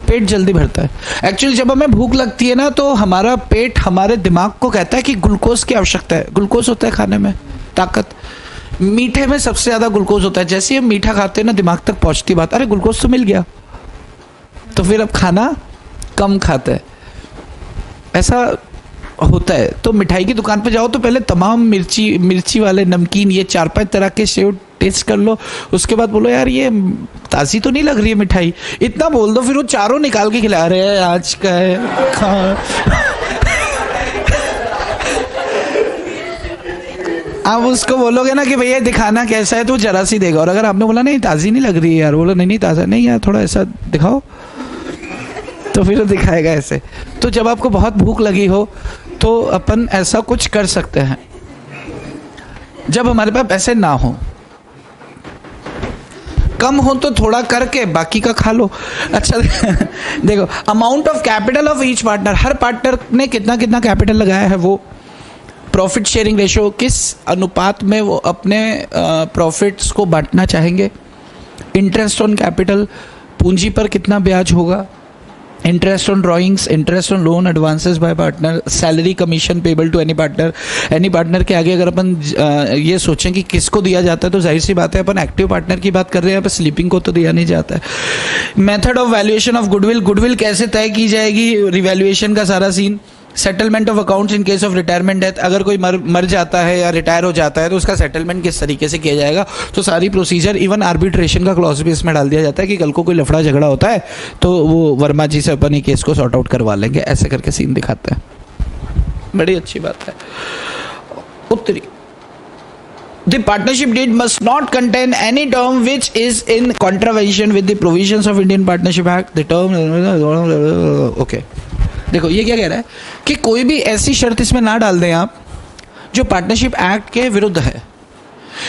पेट जल्दी भरता है। एक्चुअली जब हमें भूख लगती है ना तो हमारा पेट हमारे दिमाग को कहता है कि ग्लूकोज की आवश्यकता है। ग्लूकोज होता है खाने में ताकत। मीठे में सबसे ज़्यादा ग्लूकोज होता है। जैसे हम मीठा खाते हैं ना, दिमाग तक पहुँचती बात, अरे ग्लूकोज तो मिल गया, तो फिर अब खाना कम खाते हैं, ऐसा होता है। तो मिठाई की दुकान पे जाओ तो पहले तमाम मिर्ची वाले नमकीन, ये 4-5 तरह के सेव टेस्ट कर लो, उसके बाद बोलो यार ये ताज़ी तो नहीं लग रही है मिठाई, इतना बोल दो, फिर वो चारों निकाल के खिला रहे हैं, आज का है। आप उसको बोलोगे ना कि भैया दिखाना कैसा है, तो जरा सी देगा। और अगर आपने बोला नहीं ताज़ी नहीं लग रही है यार, बोलो नहीं ताज़ा नहीं यार, थोड़ा ऐसा दिखाओ, तो फिर वो दिखाएगा ऐसे। तो जब आपको बहुत भूख लगी हो तो अपन ऐसा कुछ कर सकते हैं। जब हमारे पास पैसे ना हो, कम हो तो थोड़ा करके बाकी का खा लो। अच्छा देखो, amount of capital of each partner, her partner ने कितना कितना कैपिटल लगाया है, वो प्रॉफिट शेयरिंग रेशो, किस अनुपात में वो अपने प्रॉफिट्स को बांटना चाहेंगे, इंटरेस्ट ऑन कैपिटल, पूंजी पर कितना ब्याज होगा, interest on drawings, interest on loan advances by partner, salary commission payable to any partner. Any partner के आगे अगर अपन ये सोचें कि किसको दिया जाता है तो जाहिर सी बात है अपन एक्टिव पार्टनर की बात कर रहे हैं, यहाँ पर स्लीपिंग को तो दिया नहीं जाता है। Method of valuation of goodwill, goodwill कैसे तय की जाएगी, रिवैल्यूएशन का सारा scene. Settlement of accounts in case of retirement death, अगर कोई मर जाता है या रिटायर हो जाता है तो उसका सेटलमेंट किस तरीके से किया जाएगा, तो सारी प्रोसीजर, इवन आर्बिट्रेशन का क्लॉज भी इसमें डाल दिया जाता है कि कल को कोई लफड़ा झगड़ा होता है तो वो वर्मा जी से अपन ये केस को सॉर्ट आउट करवा लेंगे, ऐसे करके सीन दिखाते हैं। बड़ी अच्छी बात है। उत्तरी, The partnership deed must not contain any term which is in contravention with the provisions of Indian Partnership Act. The term, okay. देखो ये क्या कह रहा है कि कोई भी ऐसी शर्त इसमें ना डाल दें आप जो पार्टनरशिप एक्ट के विरुद्ध है,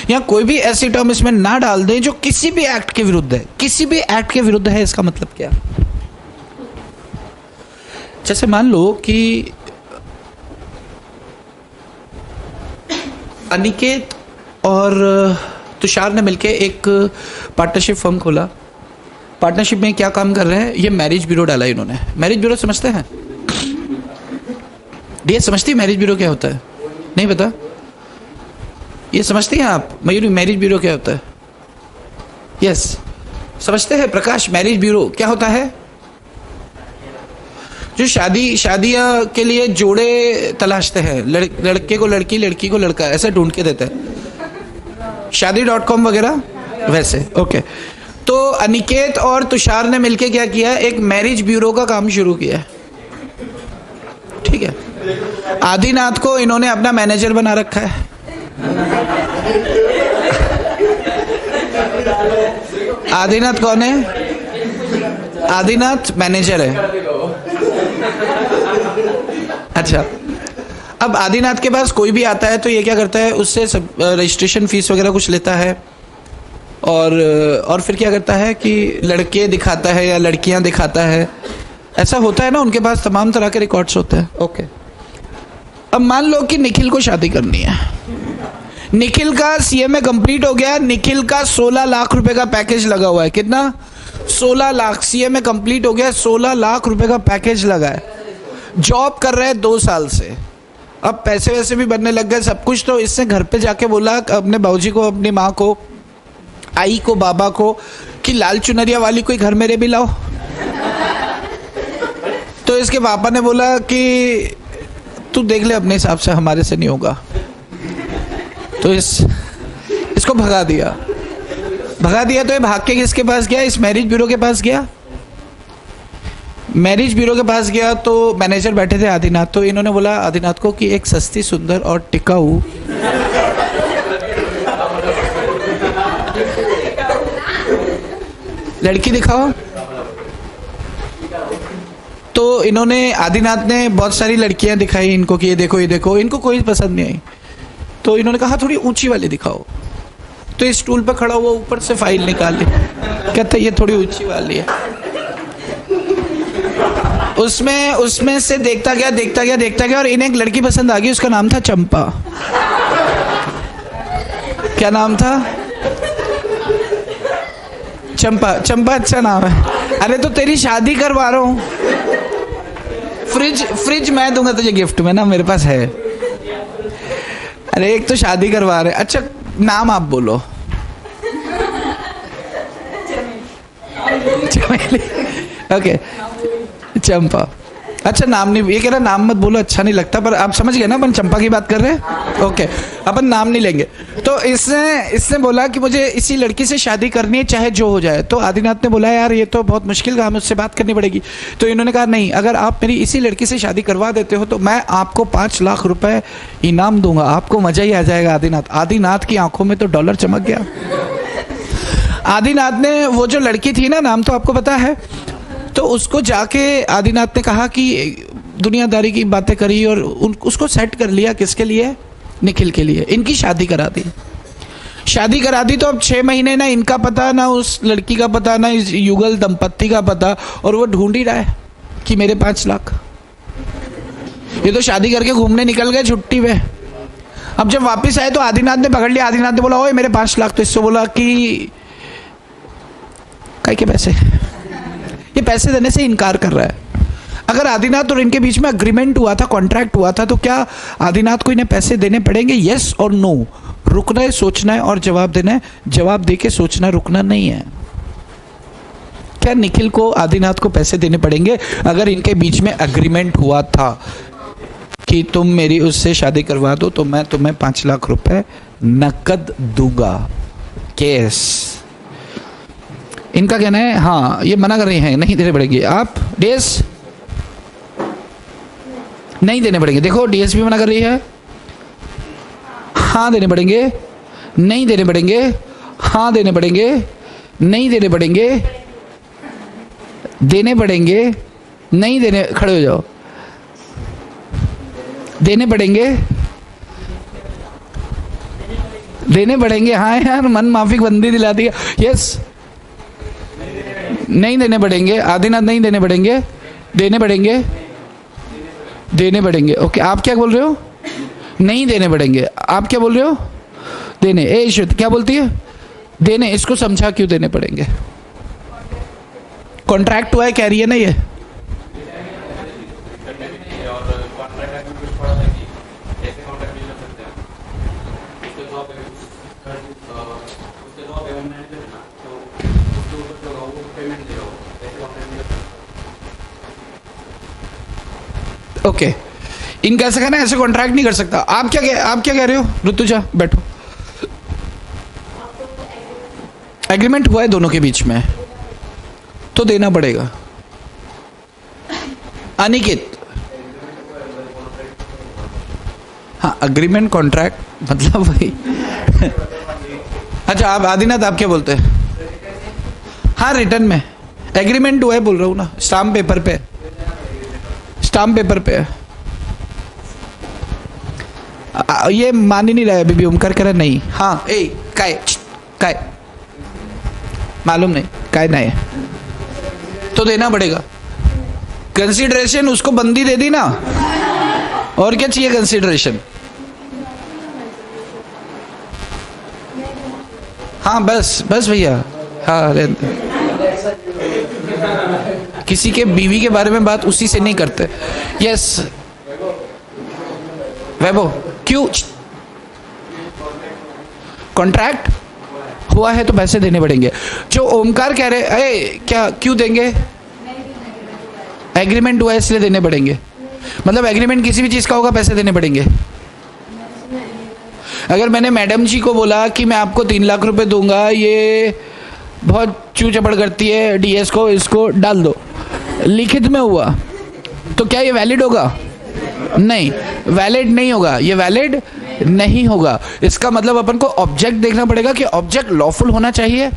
या कोई भी ऐसी टर्म इसमें ना डाल दें जो किसी भी एक्ट के विरुद्ध है। किसी भी एक्ट के विरुद्ध है इसका मतलब क्या? जैसे मान लो कि अनिकेत और तुषार ने मिलके एक पार्टनरशिप फर्म खोला। पार्टनरशिप में क्या काम कर रहे हैं, ये मैरिज ब्यूरो डाला इन्होंने। मैरिज ब्यूरो समझते हैं? ये समझती है मैरिज ब्यूरो क्या होता है? नहीं पता? ये समझती हैं आप मयूरी, मैरिज ब्यूरो क्या होता है? यस, समझते हैं प्रकाश? मैरिज ब्यूरो क्या होता है? जो शादियां के लिए जोड़े तलाशते हैं, लड़के को लड़की, लड़की को लड़का, ऐसे ढूंढ के देते हैं, शादी.com वगैरह वैसे। ओके, तो अनिकेत और तुषार ने मिलके क्या किया, एक मैरिज ब्यूरो का काम शुरू किया। ठीक है, आदिनाथ को इन्होंने अपना मैनेजर बना रखा है। आदिनाथ कौन है? आदिनाथ मैनेजर है। अच्छा, अब आदिनाथ के पास कोई भी आता है तो ये क्या करता है, उससे सब रजिस्ट्रेशन फीस वगैरह कुछ लेता है, और फिर क्या करता है कि लड़के दिखाता है या लड़कियां दिखाता है। ऐसा होता है ना, उनके पास तमाम तरह के रिकॉर्ड्स होते हैं। ओके, अब मान लो कि निखिल को शादी करनी है। निखिल का सीएमए कंप्लीट हो गया, निखिल का 16 लाख रुपए का पैकेज लगा हुआ है। कितना? 16 लाख। सीएमए कंप्लीट हो गया, 16 लाख रुपए का पैकेज लगा है। जॉब कर रहे हैं 2 साल से, अब पैसे वैसे भी बनने लग गए सब कुछ। तो इसने घर पे जाके बोला अपने बाबूजी को, अपनी माँ को, आई को, बाबा को कि लाल चुनरिया वाली कोई घर मेरे भी लाओ। तो इसके पापा ने बोला कि तू देख ले अपने हिसाब से, हमारे से नहीं होगा। तो इसको भगा दिया। तो ये भाग के किसके पास गया? इस मैरिज ब्यूरो के पास गया। मैरिज ब्यूरो के पास गया तो मैनेजर बैठे थे आदिनाथ। तो इन्होंने बोला आदिनाथ को कि एक सस्ती, सुंदर और टिकाऊ लड़की दिखाओ। तो इन्होंने, आदिनाथ ने बहुत सारी लड़कियां दिखाई इनको कि ये देखो, ये देखो। इनको कोई पसंद नहीं आई। तो इन्होंने कहा थोड़ी ऊंची वाली दिखाओ। तो इस स्टूल पर खड़ा हुआ ऊपर से फाइल निकाली, कहता ये थोड़ी ऊंची वाली है। उसमें से देखता गया और इन्हें एक लड़की पसंद आ गई। उसका नाम था चंपा। क्या नाम था? चंपा। चंपा अच्छा नाम है। अरे तो तेरी शादी करवा रहा हूँ। फ्रिज मैं दूंगा तुझे गिफ्ट में ना, मेरे पास है। अरे एक तो शादी करवा रहे। अच्छा नाम आप बोलो। चमेली। ओके, चंपा। अच्छा नाम नहीं, ये कह रहा नाम मत बोलो, अच्छा नहीं लगता। पर आप समझ गए ना, अपन चंपा की बात कर रहे हैं। ओके, अपन नाम नहीं लेंगे। तो इसने बोला कि मुझे इसी लड़की से शादी करनी है, चाहे जो हो जाए। तो आदिनाथ ने बोला यार ये तो बहुत मुश्किल काम है, उससे बात करनी पड़ेगी। तो इन्होंने कहा नहीं, अगर आप मेरी इसी लड़की से शादी करवा देते हो तो मैं आपको 5 लाख रुपए इनाम दूंगा। आपको मजा ही आ जाएगा। आदिनाथ की आंखों में तो डॉलर चमक गया। आदिनाथ ने वो जो लड़की थी ना, नाम तो आपको पता है, तो उसको जाके आदिनाथ ने कहा कि दुनियादारी की बातें करी और उसको सेट कर लिया। किसके लिए? निखिल के लिए। इनकी शादी करा दी। शादी करा दी तो अब 6 महीने ना इनका पता, ना उस लड़की का पता, ना इस युगल दंपत्ति का पता, और वो ढूंढ ही रहा है कि मेरे 5 लाख। ये तो शादी करके घूमने निकल गए छुट्टी पे। अब जब वापस आए तो आदिनाथ ने पकड़ लिया। आदिनाथ ने बोला ओए मेरे 5 लाख। तो इससे बोला कि काय के पैसे, ये पैसे देने से इनकार कर रहा है। अगर आदिनाथ और इनके बीच में अग्रीमेंट हुआ था, कॉन्ट्रैक्ट हुआ था, तो क्या आदिनाथ को इन्हें पैसे देने पड़ेंगे? यस और नो। रुकना है, सोचना है और जवाब देना है। जवाब देके सोचना, रुकना नहीं है। क्या निखिल को, आदिनाथ को पैसे देने पड़ेंगे अगर इनके बीच में अग्रीमेंट हुआ था कि तुम मेरी उससे शादी करवा दो तो मैं तुम्हें 5 लाख रुपए नकद दूंगा, कैश। इनका कहना है हाँ, ये मना कर रही हैं, नहीं देने पड़ेंगे। आप डीएस नहीं देने पड़ेंगे। देखो डीएस भी मना कर रही है, हाँ देने पड़ेंगे, नहीं देने पड़ेंगे, हाँ देने पड़ेंगे, नहीं देने पड़ेंगे, देने पड़ेंगे, नहीं देने, खड़े हो जाओ, देने पड़ेंगे, देने पड़ेंगे। हाँ यार, मन माफिक बंदी दिलाती है। यस, नहीं देने पड़ेंगे। आदिनाथ नहीं देने पड़ेंगे, देने पड़ेंगे, देने पड़ेंगे। ओके, आप क्या बोल रहे हो? नहीं देने पड़ेंगे। आप क्या बोल रहे हो? देने। ए श्रुत क्या बोलती है? देने। इसको समझा क्यों देने पड़ेंगे? कॉन्ट्रैक्ट हुआ है कह रही है ना ये। ओके, इनका ऐसा कहना है ऐसे कॉन्ट्रैक्ट नहीं कर सकता। आप क्या कह रहे हो? ऋतुजा बैठो। एग्रीमेंट हुआ है दोनों के बीच में तो देना पड़ेगा। अनिकेत, हाँ अग्रीमेंट कॉन्ट्रैक्ट मतलब वही। अच्छा, आप आदिनाथ आप क्या बोलते हैं? हाँ रिटर्न में एग्रीमेंट हुआ है बोल रहा हूँ ना, स्टाम्प पेपर पे, स्टाम्प पेपर पे। ये मान ही नहीं रहा है अभी भी। ओमकार कह रहा नहीं। हाँ ए काय काय मालूम नहीं काय नहीं है तो देना पड़ेगा। कंसीडरेशन उसको बंदी दे दी ना, और क्या चाहिए कंसीडरेशन? हाँ बस बस भैया। हाँ किसी के बीवी के बारे में बात उसी से नहीं करते। यस वैभव, क्यों? कॉन्ट्रैक्ट हुआ है तो पैसे देने पड़ेंगे। जो ओमकार कह रहे, अरे क्या क्यों देंगे? एग्रीमेंट हुआ है इसलिए देने पड़ेंगे। मतलब एग्रीमेंट किसी भी चीज का होगा, पैसे देने पड़ेंगे। अगर मैंने मैडम जी को बोला कि मैं आपको 3 लाख रुपए दूंगा, ये बहुत चू चपड़ करती है, डीएस को इसको डाल दो, लिखित में हुआ, तो क्या ये वैलिड होगा? नहीं, वैलिड नहीं होगा। ये वैलिड नहीं होगा। इसका मतलब अपन को ऑब्जेक्ट देखना पड़ेगा कि ऑब्जेक्ट लॉफुल होना चाहिए।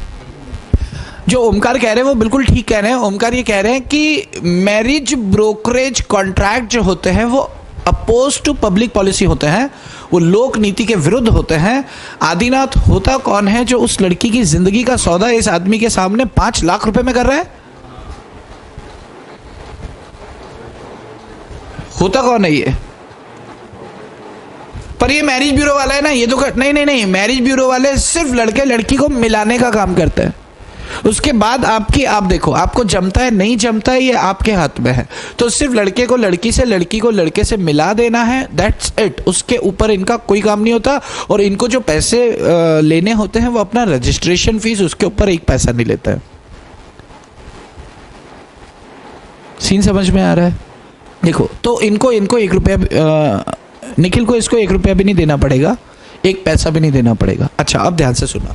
जो ओमकार कह रहे हैं वो बिल्कुल ठीक कह रहे हैं। ओमकार ये कह रहे हैं कि मैरिज ब्रोकरेज कॉन्ट्रैक्ट जो होते हैं वो अपोज टू पब्लिक पॉलिसी होते हैं, वो लोक नीति के विरुद्ध होते हैं। आदिनाथ होता कौन है जो उस लड़की की जिंदगी का सौदा इस आदमी के सामने 5 लाख रुपए में कर रहा है? होता कौन है ये? पर ये मैरिज ब्यूरो वाला है ना, ये तो नहीं, मैरिज ब्यूरो वाले सिर्फ लड़के लड़की को मिलाने का काम करते हैं। उसके बाद आप देखो, आपको जमता है नहीं जमता है ये आपके हाथ में है। तो सिर्फ लड़के को लड़की से, लड़की को लड़के से मिला देना है, दैट्स इट। उसके ऊपर इनका कोई काम नहीं होता। और इनको जो पैसे लेने होते हैं वो अपना रजिस्ट्रेशन फीस, उसके ऊपर 1 पैसा नहीं लेता है। सीन समझ में आ रहा है? देखो, तो इनको 1 रुपया, निखिल को इसको 1 रुपया भी नहीं देना पड़ेगा, 1 पैसा भी नहीं देना पड़ेगा। अच्छा, अब ध्यान से सुना।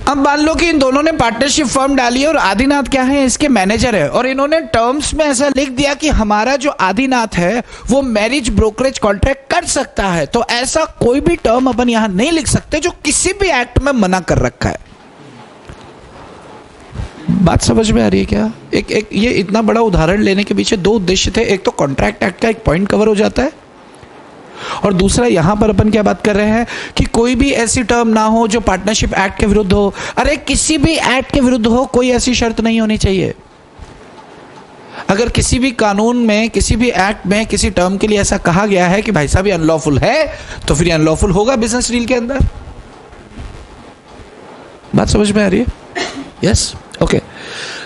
अब मान लो कि इन दोनों ने पार्टनरशिप फर्म डाली है और आदिनाथ क्या है, इसके मैनेजर है, और इन्होंने टर्म्स में ऐसा लिख दिया कि हमारा जो आदिनाथ है वो मैरिज ब्रोकरेज कॉन्ट्रैक्ट कर सकता है। तो ऐसा कोई भी टर्म अपन यहां नहीं लिख सकते जो किसी भी एक्ट में मना कर रखा है। बात समझ में आ रही है क्या? एक ये इतना बड़ा उदाहरण लेने के पीछे 2 उद्देश्य थे। एक तो कॉन्ट्रैक्ट एक्ट का एक पॉइंट कवर हो जाता है, और दूसरा यहाँ पर अपन क्या बात कर रहे हैं कि कोई भी ऐसी टर्म ना हो जो पार्टनरशिप एक्ट के विरुद्ध हो। अरे किसी भी एक्ट के विरुद्ध हो, कोई ऐसी शर्त नहीं होनी चाहिए। अगर किसी भी कानून में, किसी भी एक्ट में, किसी टर्म के लिए ऐसा कहा गया है कि भाई साहब ये अनलॉफुल है, तो फिर ये अनलॉफुल होगा बिजनेस डील के अंदर। बात समझ में आ रही है? Yes, okay.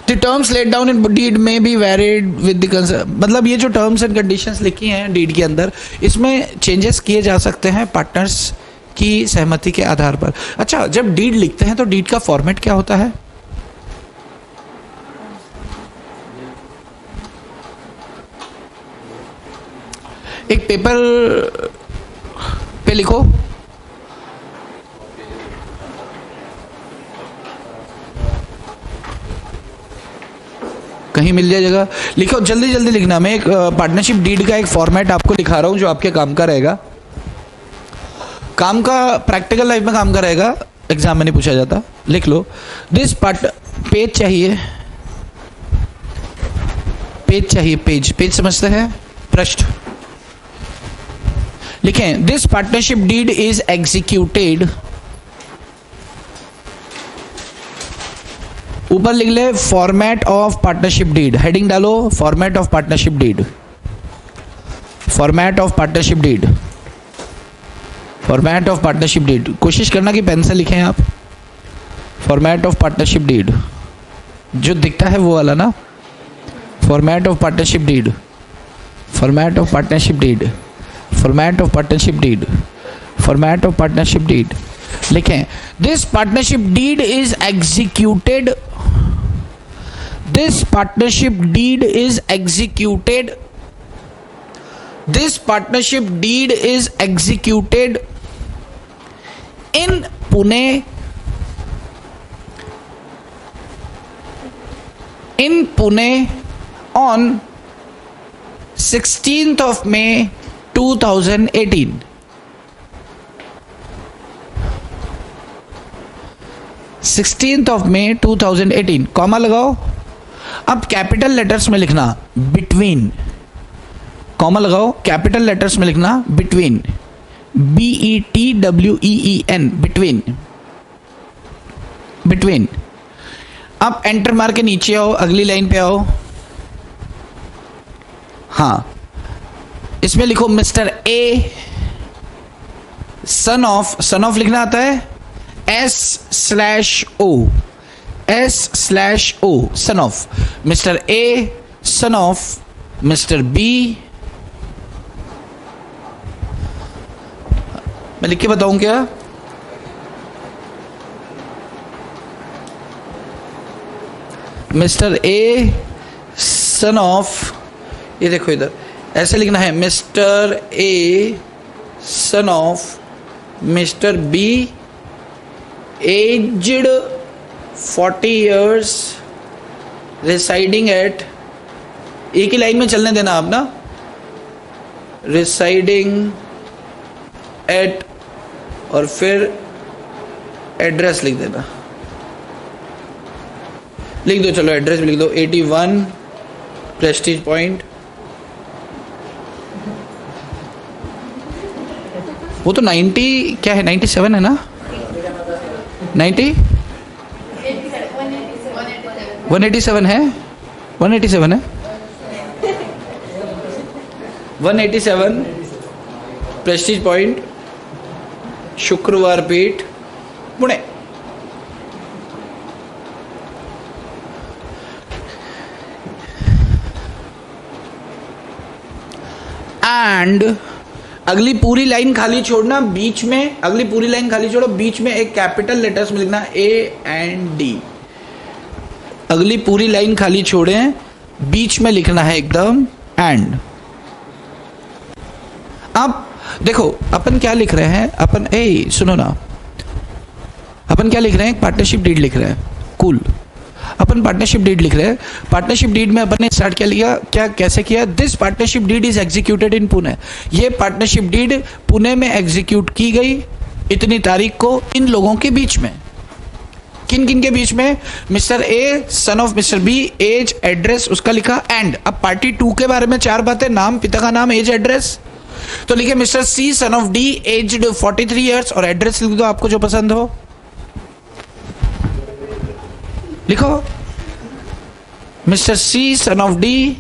The terms laid down in deed may be varied with the, मतलब ये जो टर्म्स एंड कंडीशंस लिखी हैं डीड के अंदर, इसमें चेंजेस किए जा सकते हैं पार्टनर्स की सहमति के आधार पर। अच्छा, जब डीड लिखते हैं तो डीड का फॉर्मेट क्या होता है? एक पेपर पे लिखो, कहीं मिल जाए जगह, लिखो जल्दी जल्दी लिखना। मैं एक पार्टनरशिप डीड का एक फॉर्मेट आपको लिखा रहा हूं जो आपके काम का रहेगा, काम का, प्रैक्टिकल लाइफ में काम का रहेगा, एग्जाम में नहीं पूछा जाता। लिख लो दिस पार्ट, पेज चाहिए, पेज चाहिए, पेज, पेज समझते हैं, पृष्ठ लिखें। This partnership deed is executed, ऊपर लिख ले format of partnership deed, heading डालो format of partnership deed, format of partnership deed, format of partnership deed. कोशिश करना कि पेन से लिखें आप, फॉर्मेट ऑफ पार्टनरशिप डीड, जो दिखता है वो वाला ना, format of partnership deed, format of partnership deed, format of partnership deed, format of partnership deed लिखें। This partnership deed is executed, this partnership deed is executed, this partnership deed is executed in Pune, in Pune on 16th of May 2018। May 2018, comma लगाओ। अब capital letters में लिखना between, comma लगाओ, capital letters में लिखना between, BETWEEN, between, between. अब enter मार के नीचे आओ, अगली लाइन पे आओ। हाँ, इसमें लिखो mister A son of, son of लिखना आता है S/O, S/O, son of mister A, son of mister B. मैं लिख के बताऊं क्या? मिस्टर ए सन ऑफ, ये देखो इधर ऐसे लिखना है, mister A son of mister B, aged 40 years, residing at, एक ही लाइन में चलने देना आप ना, रिसाइडिंग एट, और फिर एड्रेस लिख देना, लिख दो, चलो एड्रेस भी लिख दो, 81 प्रेस्टीज पॉइंट। वो तो 90 क्या है, 97 है ना, 90 187 है, 187 है, 187 प्रेस्टीज पॉइंट, शुक्रवार पीठ, पुणे। एंड अगली पूरी लाइन खाली छोड़ना, बीच में अगली पूरी लाइन खाली छोड़ो, बीच में एक कैपिटल लेटर्स में लिखना A&D। अगली पूरी लाइन खाली छोड़ें, बीच में लिखना है एकदम एंड। अब देखो अपन क्या लिख रहे हैं, अपन सुनो ना, अपन क्या लिख रहे हैं, पार्टनरशिप डीड लिख रहे हैं, कूल। अपन पार्टनरशिप डीड लिख रहे हैं, पार्टनरशिप डीड में अपन ने स्टार्ट क्या लिया, क्या कैसे किया, this partnership deed is executed in Pune. ये पार्टनरशिप डीड पुणे में एग्जीक्यूट की गई इतनी तारीख को, इन लोगों के बीच में। किन किन के बीच में? Mister A son of mister B, age, address उसका लिखा एंड। अब पार्टी 2 के बारे में 4 बातें, नाम, पिता का नाम, एज, एड्रेस, तो लिखे mister C son of D aged 43 years और एड्रेस लिख दो आपको जो पसंद हो, लिखो mister C son of D,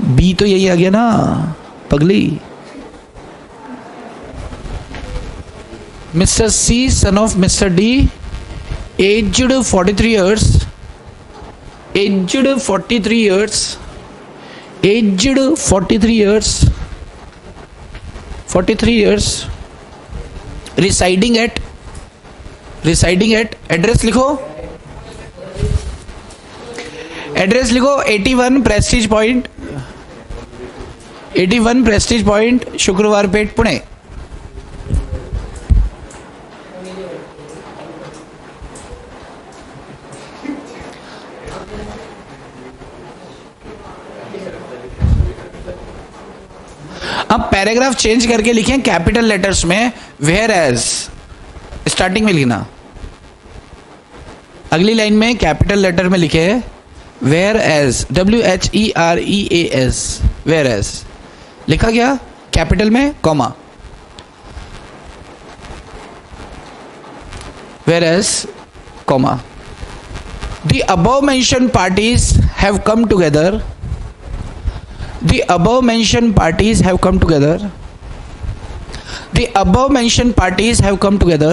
बी तो यही आ गया ना पगली, mister C son of mister D aged 43 years, aged 43 years, aged 43 years, 43 years, residing at, residing at, address लिखो, एड्रेस लिखो 81 प्रेस्टीज पॉइंट, 81 प्रेस्टीज पॉइंट, शुक्रवार पेट, पुणे। अब पैराग्राफ चेंज करके लिखें कैपिटल लेटर्स में, वेयर एज स्टार्टिंग में लिखना, अगली लाइन में कैपिटल लेटर में लिखे whereas, WHEREAS, whereas लिखा गया कैपिटल में, comma, whereas, comma, the above mentioned parties have come together, the above mentioned parties have come together, the above mentioned parties have come together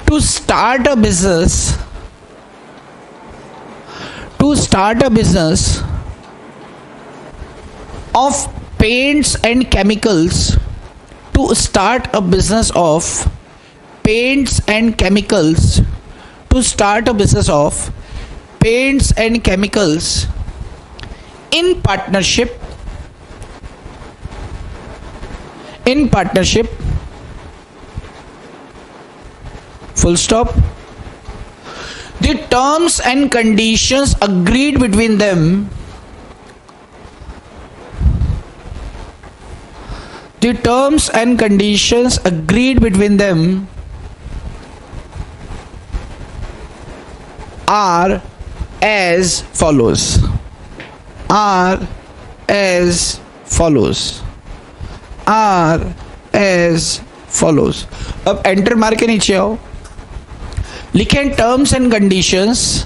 to start a business, to start a business of paints and chemicals, to start a business of paints and chemicals, to start a business of paints and chemicals in partnership, in partnership, full stop, the terms and conditions agreed between them, the terms and conditions agreed between them are as follows, are as follows, are as follows। अब enter मार के नीचे आओ, लिखें terms and conditions,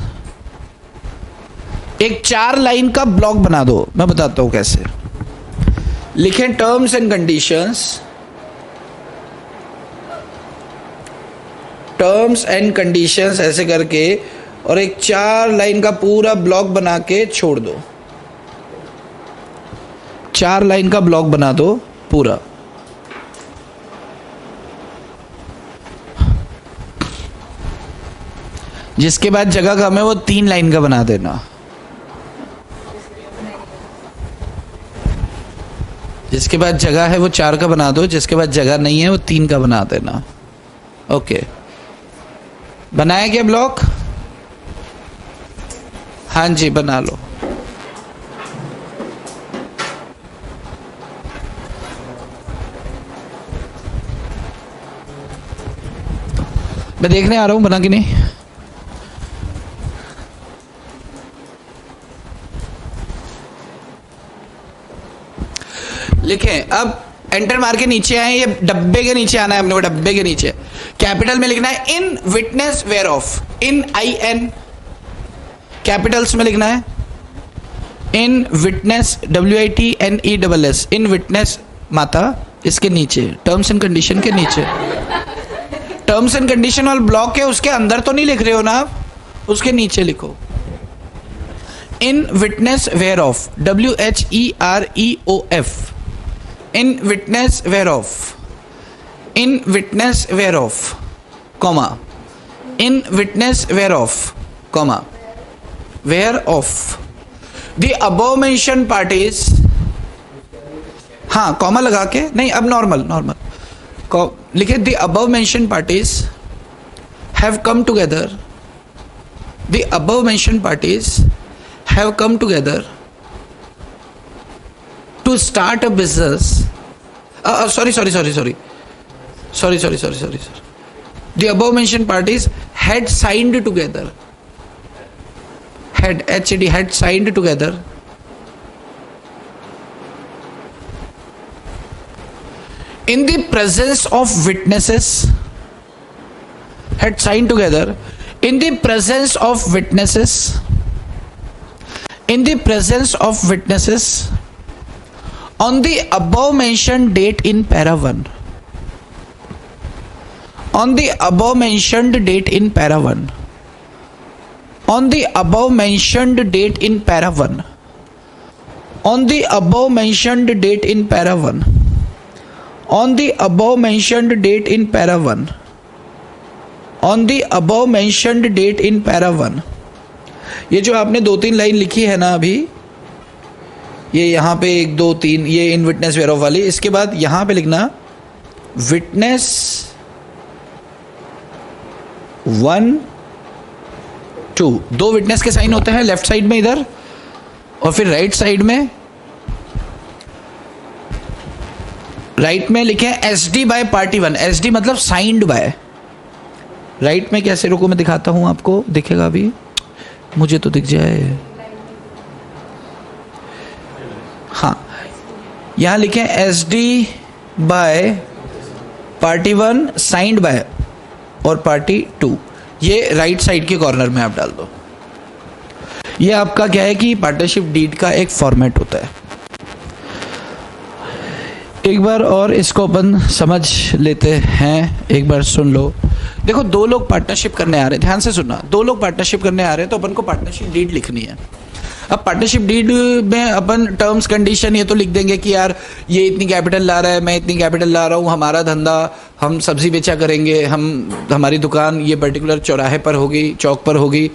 एक 4 line का block बना दो, मैं बताता हूं कैसे। लिखें terms and conditions, terms and conditions ऐसे करके, और एक 4 लाइन का पूरा ब्लॉक बना के छोड़ दो, 4 लाइन का ब्लॉक बना दो पूरा। जिसके बाद जगह कम है वो 3 लाइन का बना देना, जिसके बाद जगह है वो 4 का बना दो, जिसके बाद जगह नहीं है वो 3 का बना देना। ओके, बनाया क्या ब्लॉक? हाँ जी बना लो। मैं देखने आ रहा हूं बना कि नहीं। लिखें, अब एंटर मार के नीचे आए, ये डब्बे के नीचे आना है अपने को, डब्बे के नीचे कैपिटल में लिखना है in witness whereof, in IN capitals में लिखना है, in witness WITNESS, in witness माता, इसके नीचे टर्म्स एंड कंडीशन के नीचे, टर्म्स एंड कंडीशन वाला ब्लॉक है, उसके अंदर तो नहीं लिख रहे हो ना आप, उसके नीचे लिखो in witness whereof, WHEREOF, in witness whereof, in witness whereof, comma, in witness whereof, comma, whereof the above mention parties, हाँ कॉमा लगा के नहीं, अब नॉर्मल लिखे, the above mention parties have come together, the above mention parties have come together to start a business, sorry, the above mentioned parties had signed together, HAD had signed together in the presence of witnesses, had signed together in the presence of witnesses, in the presence of witnesses on the above mentioned date in para 1, on the above mentioned date in para 1, on the above mentioned date in para 1, on the above mentioned date in para 1, on the above mentioned date in para 1, on the above mentioned date in para 1. ये जो आपने 2-3 line लिखी है ना अभी, ये यहाँ पे 1 2 3 ये इन विटनेस वेयर ऑफ वाली, इसके बाद यहाँ पे लिखना विटनेस 1 2, 2 विटनेस के साइन होते हैं लेफ्ट साइड में इधर, और फिर राइट साइड में, राइट में लिखे SD बाय पार्टी 1, SD मतलब साइंड बाय, राइट में कैसे, रुको मैं दिखाता हूं आपको, दिखेगा अभी, मुझे तो दिख जाए, हाँ यहां लिखे SD by party 1 signed by और पार्टी 2, ये राइट साइड के कॉर्नर में आप डाल दो। ये आपका क्या है कि पार्टनरशिप डीड का एक फॉर्मेट होता है। एक बार और इसको अपन समझ लेते हैं, एक बार सुन लो। देखो 2 लोग पार्टनरशिप करने आ रहे हैं, ध्यान से सुनना, 2 लोग पार्टनरशिप करने आ रहे हैं तो अपन को पार्टनरशिप डीड लिखनी है। अब पार्टनरशिप डीड में अपन टर्म्स कंडीशन ये तो लिख देंगे कि यार ये इतनी कैपिटल ला रहा है, मैं इतनी कैपिटल ला रहा हूँ, हमारा धंधा, हम सब्जी बेचा करेंगे, हमारी दुकान ये पर्टिकुलर चौराहे पर होगी, चौक पर होगी,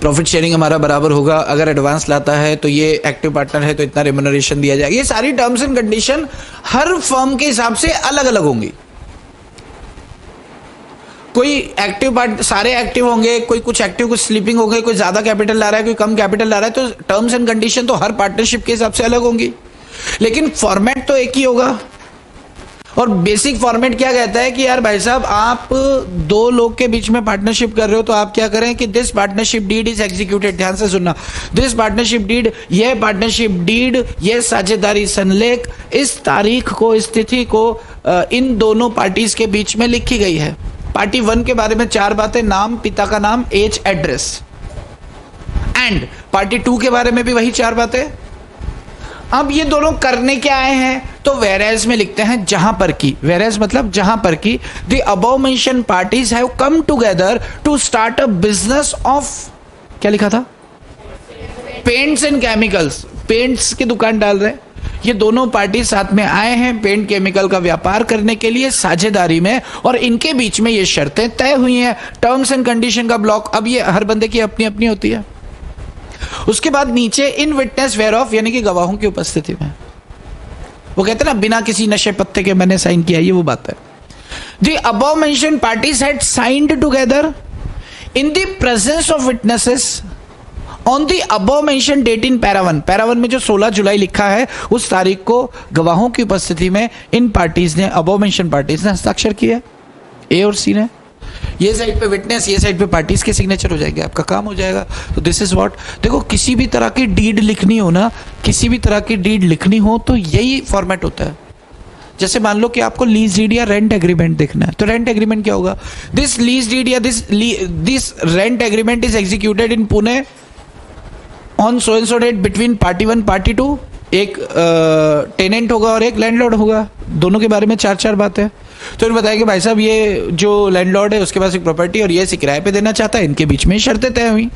प्रॉफिट शेयरिंग हमारा बराबर होगा, अगर एडवांस लाता है तो ये एक्टिव पार्टनर है तो इतना रेम्यूनरेशन दिया जाएगा। ये सारी terms and condition her firm के हिसाब से अलग अलग होंगी। कोई एक्टिव पार्ट, सारे एक्टिव होंगे, कोई कुछ एक्टिव कुछ स्लीपिंग हो गए, कोई ज्यादा कैपिटल ला रहा है, कोई कम कैपिटल ला रहा है, तो टर्म्स एंड कंडीशन तो हर पार्टनरशिप के हिसाब से अलग होंगी, लेकिन फॉर्मेट तो एक ही होगा। और बेसिक फॉर्मेट क्या कहता है कि यार भाई साहब आप 2 लोग के बीच में पार्टनरशिप कर रहे हो तो आप क्या करें कि this partnership deed is executed, ध्यान से सुनना, दिस पार्टनरशिप डीड, यह पार्टनरशिप डीड, यह साझेदारी संलेख इस तारीख को, इस तिथि को इन दोनों पार्टीज के बीच में लिखी गई है। पार्टी 1 के बारे में 4 बातें, नाम, पिता का नाम, एज, एड्रेस, एंड पार्टी 2 के बारे में भी वही 4 बातें। अब ये दोनों करने क्या आए हैं, तो वेरेज में लिखते हैं जहां पर की, वेरेज मतलब जहां पर की, the above mention parties have come together to start a business of, क्या लिखा था, पेंट्स एंड केमिकल्स, पेंट्स की दुकान डाल रहे हैं, ये दोनों पार्टी साथ में आए हैं पेंट केमिकल का व्यापार करने के लिए साझेदारी में, और इनके बीच में ये शर्तें तय हुई हैं, टर्म्स एंड कंडीशन का ब्लॉक। अब ये हर बंदे की अपनी अपनी होती है। उसके बाद नीचे इन विटनेस वेयर ऑफ, यानी कि गवाहों की उपस्थिति में, वो कहते हैं ना बिना किसी नशे पत्ते के मैंने साइन किया, ये वो बात है। The above mention parties had signed together in the presence of witnesses on the above mention date in para 1, para 1 में जो 16 जुलाई लिखा है उस तारीख को गवाहों की उपस्थिति में इन पार्टीज ने, अबव मेंशन पार्टीज ने हस्ताक्षर किया, ए और सी ने। ये साइड पे विटनेस, ये साइड पे पार्टीज के सिग्नेचर हो जाएंगे, आपका काम हो जाएगा। तो दिस इज व्हाट, देखो किसी भी तरह की डीड लिखनी हो ना, किसी भी तरह की डीड लिखनी हो तो यही फॉर्मेट होता है। जैसे मान लो कि आपको लीज डीड या रेंट एग्रीमेंट देखना है, तो रेंट एग्रीमेंट क्या होगा, दिस लीज डीड या this rent agreement is executed in Pune on so and so date between party 1 party 2, एक टेनेंट होगा और एक लैंडलॉर्ड होगा, दोनों के बारे में 4 बातें। तो इन्हें बताया कि भाई साहब ये जो लैंडलॉर्ड है उसके पास एक प्रॉपर्टी और ये इसे किराए पे देना चाहता है, इनके बीच में शर्तें तय हुई।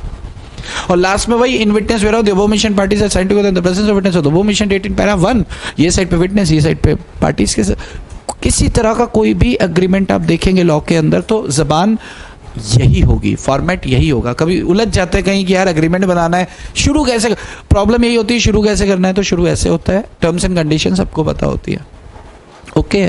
और लास्ट में वही in witness whereof the above mention parties are signed together in the presence of witness of the above mention date in para 1, ये साइड पे विटनेस, ये साइड पे पार्टीज के। किसी तरह का कोई भी एग्रीमेंट आप देखेंगे लॉ के अंदर तो जबान यही होगी, फॉर्मेट यही होगा। कभी उलझ जाते हैं कहीं कि यार एग्रीमेंट बनाना है, शुरू कैसे, प्रॉब्लम यही होती है शुरू कैसे करना है, तो शुरू ऐसे होता है, टर्म्स एंड कंडीशन सबको पता होती है। ओके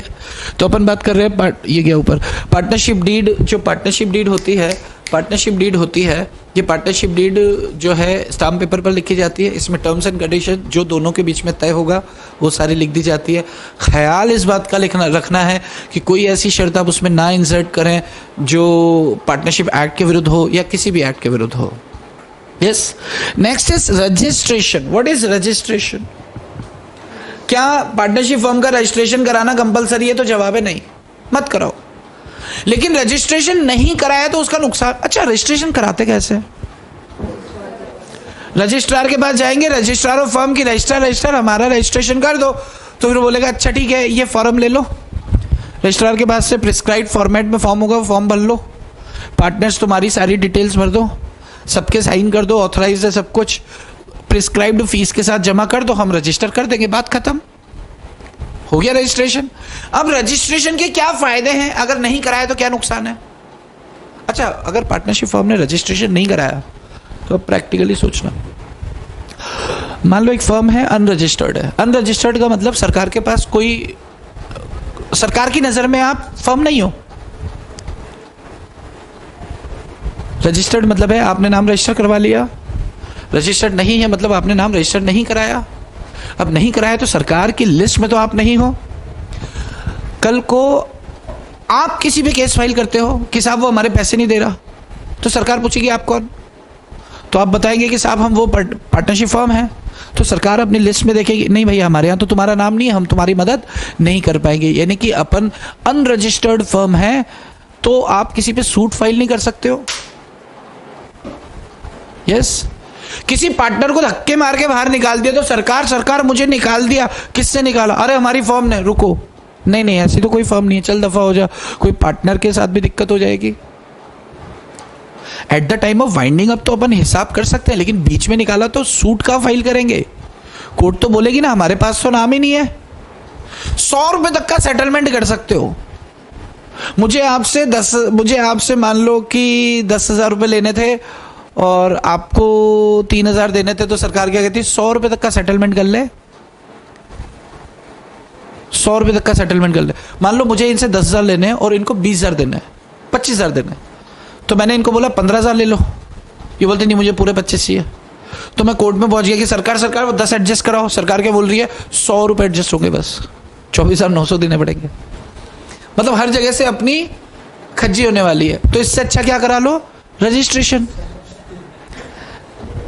तो अपन बात कर रहे हैं ये गया ऊपर पार्टनरशिप डीड। जो पार्टनरशिप डीड होती है, पार्टनरशिप डीड होती है, ये पार्टनरशिप डीड जो है स्टाम्प पेपर पर लिखी जाती है। इसमें टर्म्स एंड कंडीशन जो दोनों के बीच में तय होगा वो सारी लिख दी जाती है। ख्याल इस बात का रखना है कि कोई ऐसी शर्त आप उसमें ना इंसर्ट करें जो पार्टनरशिप एक्ट के विरुद्ध हो या किसी भी एक्ट के विरुद्ध हो। Yes, next is registration. What is registration? क्या पार्टनरशिप फर्म का रजिस्ट्रेशन कराना कंपलसरी है? तो जवाब है नहीं, मत कराओ. लेकिन रजिस्ट्रेशन नहीं कराया तो उसका नुकसान. अच्छा, रजिस्ट्रेशन कराते कैसे? रजिस्ट्रार के पास जाएंगे, रजिस्ट्रार ऑफ फर्म की रजिस्ट्रार हमारा रजिस्ट्रेशन कर दो. तो फिर बोलेगा अच्छा ठीक है, ये फॉर्म ले लो. रजिस्ट्रार के पास से प्रिस्क्राइब्ड फॉर्मेट में फॉर्म होगा, फॉर्म भर लो. पार्टनर्स तुम्हारी सारी डिटेल्स भर दो, सबके साइन कर दो, ऑथराइज है सब कुछ, प्रिस्क्राइब्ड फीस के साथ जमा कर दो, हम रजिस्टर कर देंगे, बात खत्म, हो गया रजिस्ट्रेशन. अब रजिस्ट्रेशन के क्या फायदे हैं? अगर नहीं कराया तो क्या नुकसान है? अच्छा, अगर पार्टनरशिप फर्म ने रजिस्ट्रेशन नहीं कराया तो प्रैक्टिकली सोचना. मान लो एक फर्म है, अनरजिस्टर्ड है. अनरजिस्टर्ड का मतलब सरकार के पास कोई, सरकार की नजर में आप फर्म नहीं हो. रजिस्टर्ड मतलब है आपने नाम रजिस्टर करवा लिया. रजिस्टर्ड नहीं है मतलब आपने नाम रजिस्टर नहीं कराया. अब नहीं कराया तो सरकार की लिस्ट में तो आप नहीं हो. कल को आप किसी पे केस फाइल करते हो कि साहब वो हमारे पैसे नहीं दे रहा, तो सरकार पूछेगी आप कौन? तो आप बताएंगे कि साहब हम वो पार्टनरशिप फर्म है. तो सरकार अपनी लिस्ट में देखेगी, नहीं भैया हमारे यहाँ तो तुम्हारा नाम नहीं है, हम तुम्हारी मदद नहीं कर पाएंगे. यानी कि अपन अनरजिस्टर्ड फर्म है तो आप किसी पे सूट फाइल नहीं कर सकते हो. यस, किसी पार्टनर को धक्के मार के बाहर निकाल दिया तो सरकार मुझे निकाल दिया. किससे निकाला? अरे हमारी फर्म ने. रुको, नहीं ऐसी तो कोई फर्म नहीं है, चल दफा हो जा. कोई पार्टनर के साथ भी दिक्कत हो जाएगी. At the time of winding up तो अपन हिसाब कर सकते हैं, लेकिन बीच में निकाला तो सूट का फाइल करेंगे. कोर्ट तो बोलेगी ना हमारे पास तो नाम ही नहीं है. 100 रुपए तक का सेटलमेंट कर सकते हो. मुझे आपसे मान लो कि 10,000 रुपए लेने थे और आपको 3,000 देने थे, तो सरकार क्या कहती है? 100 रुपए तक का सेटलमेंट कर ले. 100 रुपए तक का सेटलमेंट कर ले. मान लो मुझे इनसे 10,000 लेने हैं और इनको 20,000 देने हैं, 25,000 देने हैं. तो मैंने इनको बोला 15,000 ले लो. ये बोलते नहीं मुझे पूरे 25 चाहिए. तो मैं कोर्ट में पहुंच गया कि सरकार वो 10 एडजस्ट कराओ. सरकार क्या बोल रही है? 100 रुपए एडजस्ट होंगे, बस 24,900 देने पड़ेंगे. मतलब हर जगह से अपनी खज्जी होने वाली है. तो इससे अच्छा क्या करा लो? रजिस्ट्रेशन.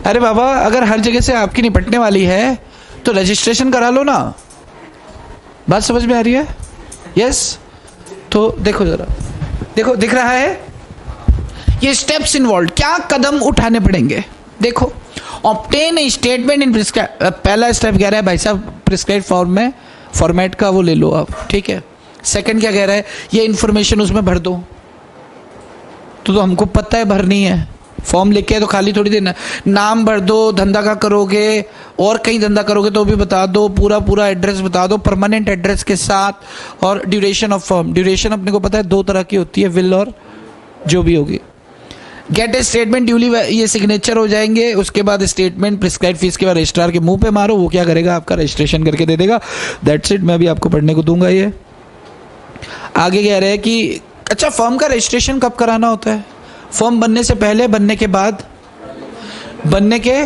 अरे बाबा, अगर हर जगह से आपकी निपटने वाली है तो रजिस्ट्रेशन करा लो ना. बात समझ में आ रही है? यस. तो देखो जरा, देखो दिख रहा है ये स्टेप्स इन्वॉल्व, क्या कदम उठाने पड़ेंगे. देखो, ऑब्टेन स्टेटमेंट इन प्रिस्क्राइब. पहला स्टेप कह रहा है भाई साहब प्रिस्क्राइब फॉर्म में फॉर्मेट का वो ले लो आप, ठीक है. सेकंड क्या कह रहा है? ये इन्फॉर्मेशन उसमें भर दो. तो हमको पता है भरनी है. फॉर्म लेके आए तो खाली थोड़ी देना. नाम भर दो, धंधा का करोगे और कहीं धंधा करोगे तो भी बता दो, पूरा एड्रेस बता दो, परमानेंट एड्रेस के साथ. और ड्यूरेशन ऑफ फर्म, ड्यूरेशन अपने को पता है 2 तरह की होती है, विल और जो भी होगी. गेट ए स्टेटमेंट ड्यूली, ये सिग्नेचर हो जाएंगे. उसके बाद स्टेटमेंट प्रिस्क्राइब फीस के बाद रजिस्ट्रार के मुंह पे मारो, वो क्या करेगा? आपका रजिस्ट्रेशन करके दे देगा. That's it. मैं अभी आपको पढ़ने को दूंगा. ये आगे कह रहे हैं कि अच्छा फर्म का रजिस्ट्रेशन कब कराना होता है? फर्म बनने से पहले, बनने के बाद? बनने के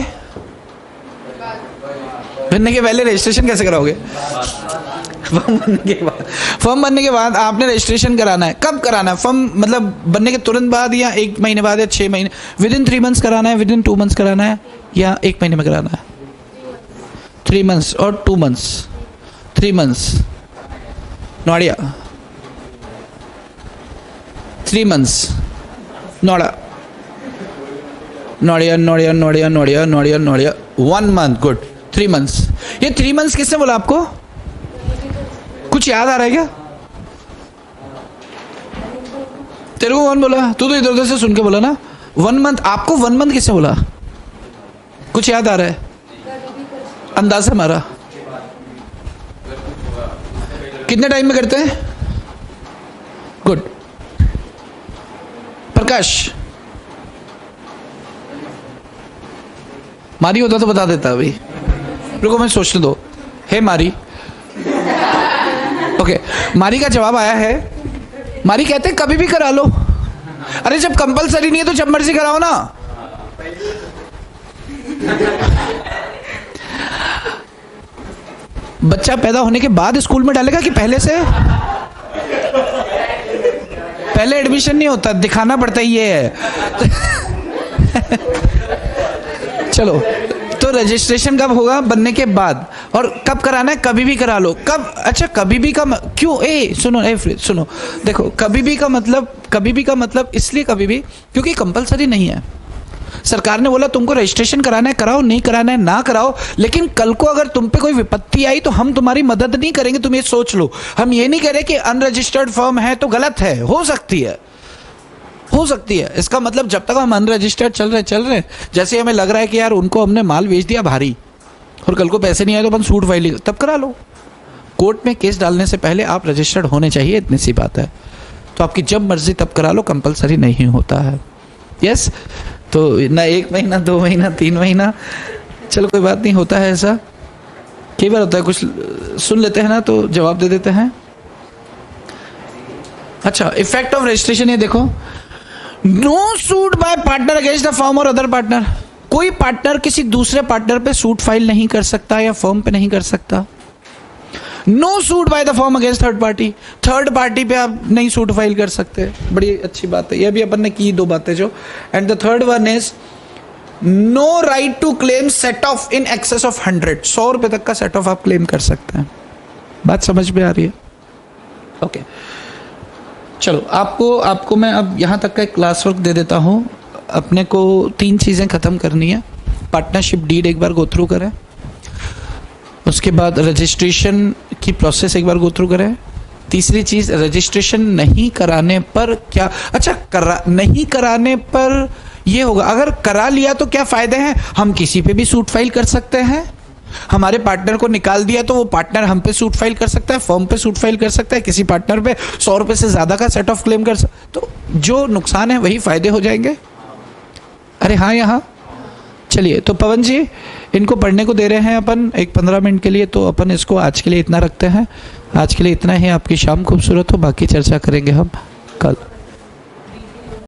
पहले रजिस्ट्रेशन कैसे कराओगे? फर्म बनने के बाद आपने रजिस्ट्रेशन कराना है. कब कराना है? फर्म मतलब बनने के तुरंत बाद या 1 महीने बाद या 6 महीने? विदिन 3 मंथ्स कराना है, विदिन 2 मंथ्स कराना है, या 1 महीने में कराना है? 3 मंथ्स और 2 मंथ्स. 3 मंथ्स नोड़िया, 3 मंथ्स नोड़ा, नोड़िया 1 मंथ. गुड. 3 मंथ्स. ये 3 मंथ्स किसने बोला आपको? कुछ याद आ रहा है क्या? तेरे को कौन बोला? तू तो इधर उधर से सुन के बोला ना. 1 मंथ. आपको 1 मंथ किसने बोला? कुछ याद आ रहा है? अंदाज है हमारा. कितने टाइम में करते हैं? गुड. प्रकाश, मारी होता तो बता देता. अभी रुको, मैं सोचने दो. हे मारी. ओके, मारी का जवाब आया है. मारी कहते हैं कभी भी करा लो. अरे जब कंपलसरी नहीं है तो जब मर्जी कराओ ना. बच्चा पैदा होने के बाद स्कूल में डालेगा कि पहले से? पहले एडमिशन नहीं होता, दिखाना पड़ता ही ये है. चलो, तो रजिस्ट्रेशन कब होगा? बनने के बाद। और कब कराना है? कभी भी करा लो। कब? अच्छा, कभी भी का क्यों? सुनो, देखो, कभी भी का मतलब इसलिए कभी भी, क्योंकि कंपलसरी नहीं है। सरकार ने बोला तुमको रजिस्ट्रेशन कराना है कराओ, नहीं कराना है ना कराओ, लेकिन कल को अगर तुम पे कोई विपत्ति आई तो हम तुम्हारी मदद नहीं करेंगे, तुम ये सोच लो। हम ये नहीं कह रहे कि अनरजिस्टर्ड फर्म है तो गलत है, हो सकती है। इसका मतलब जब तक हम अनरजिस्टर्ड चल रहे, जैसे हमें लग रहा है कि यार उनको हमने माल बेच दिया भारी और कल को पैसे नहीं आए तो अपन सूट फाइल, तब करा लो। कोर्ट में केस डालने से पहले आप रजिस्टर्ड होने चाहिए, इतनी सी बात है। तो आपकी जब मर्जी तब करा लो, कंपलसरी नहीं होता है। यस, तो ना 1 महीना, 2 महीना, 3 महीना, चलो कोई बात नहीं, होता है ऐसा। कई बार होता है, कुछ सुन लेते हैं ना तो जवाब दे देते हैं। अच्छा, इफेक्ट ऑफ रजिस्ट्रेशन ये देखो, no suit by partner against the firm और अदर पार्टनर। कोई पार्टनर किसी दूसरे पार्टनर पे सूट फाइल नहीं कर सकता या फर्म पे नहीं कर सकता। No suit by the firm against third party पे आप नहीं सूट फाइल कर सकते। बड़ी अच्छी बात है, ये भी अपन ने की 2 बातें जो। And the third one is no right to claim set off in excess of 100 रुपए तक का सेट ऑफ आप क्लेम कर सकते हैं। बात समझ में आ रही है? ओके, चलो, आपको मैं अब यहाँ तक का एक क्लास वर्क दे देता हूँ। अपने को 3 चीज़ें ख़त्म करनी है। पार्टनरशिप डीड एक बार गो थ्रू करें, उसके बाद रजिस्ट्रेशन की प्रोसेस एक बार गो थ्रू करें। तीसरी चीज़, रजिस्ट्रेशन नहीं कराने पर क्या, अच्छा नहीं कराने पर ये होगा, अगर करा लिया तो क्या फ़ायदे हैं? हम किसी पे भी सूट फाइल कर सकते हैं। हमारे पार्टनर को निकाल दिया तो वो पार्टनर हम पे सूट फाइल कर सकता है, फर्म पे सूट फाइल कर सकता है, किसी पार्टनर पे 100 रुपये से ज़्यादा का सेट ऑफ क्लेम कर सकता। तो जो नुकसान है वही फ़ायदे हो जाएंगे। अरे हाँ, यहाँ चलिए, तो पवन जी इनको पढ़ने को दे रहे हैं अपन एक 15 मिनट के लिए, तो अपन इसको आज के लिए इतना रखते हैं। आज के लिए इतना ही। आपकी शाम खूबसूरत हो, बाकी चर्चा करेंगे हम कल।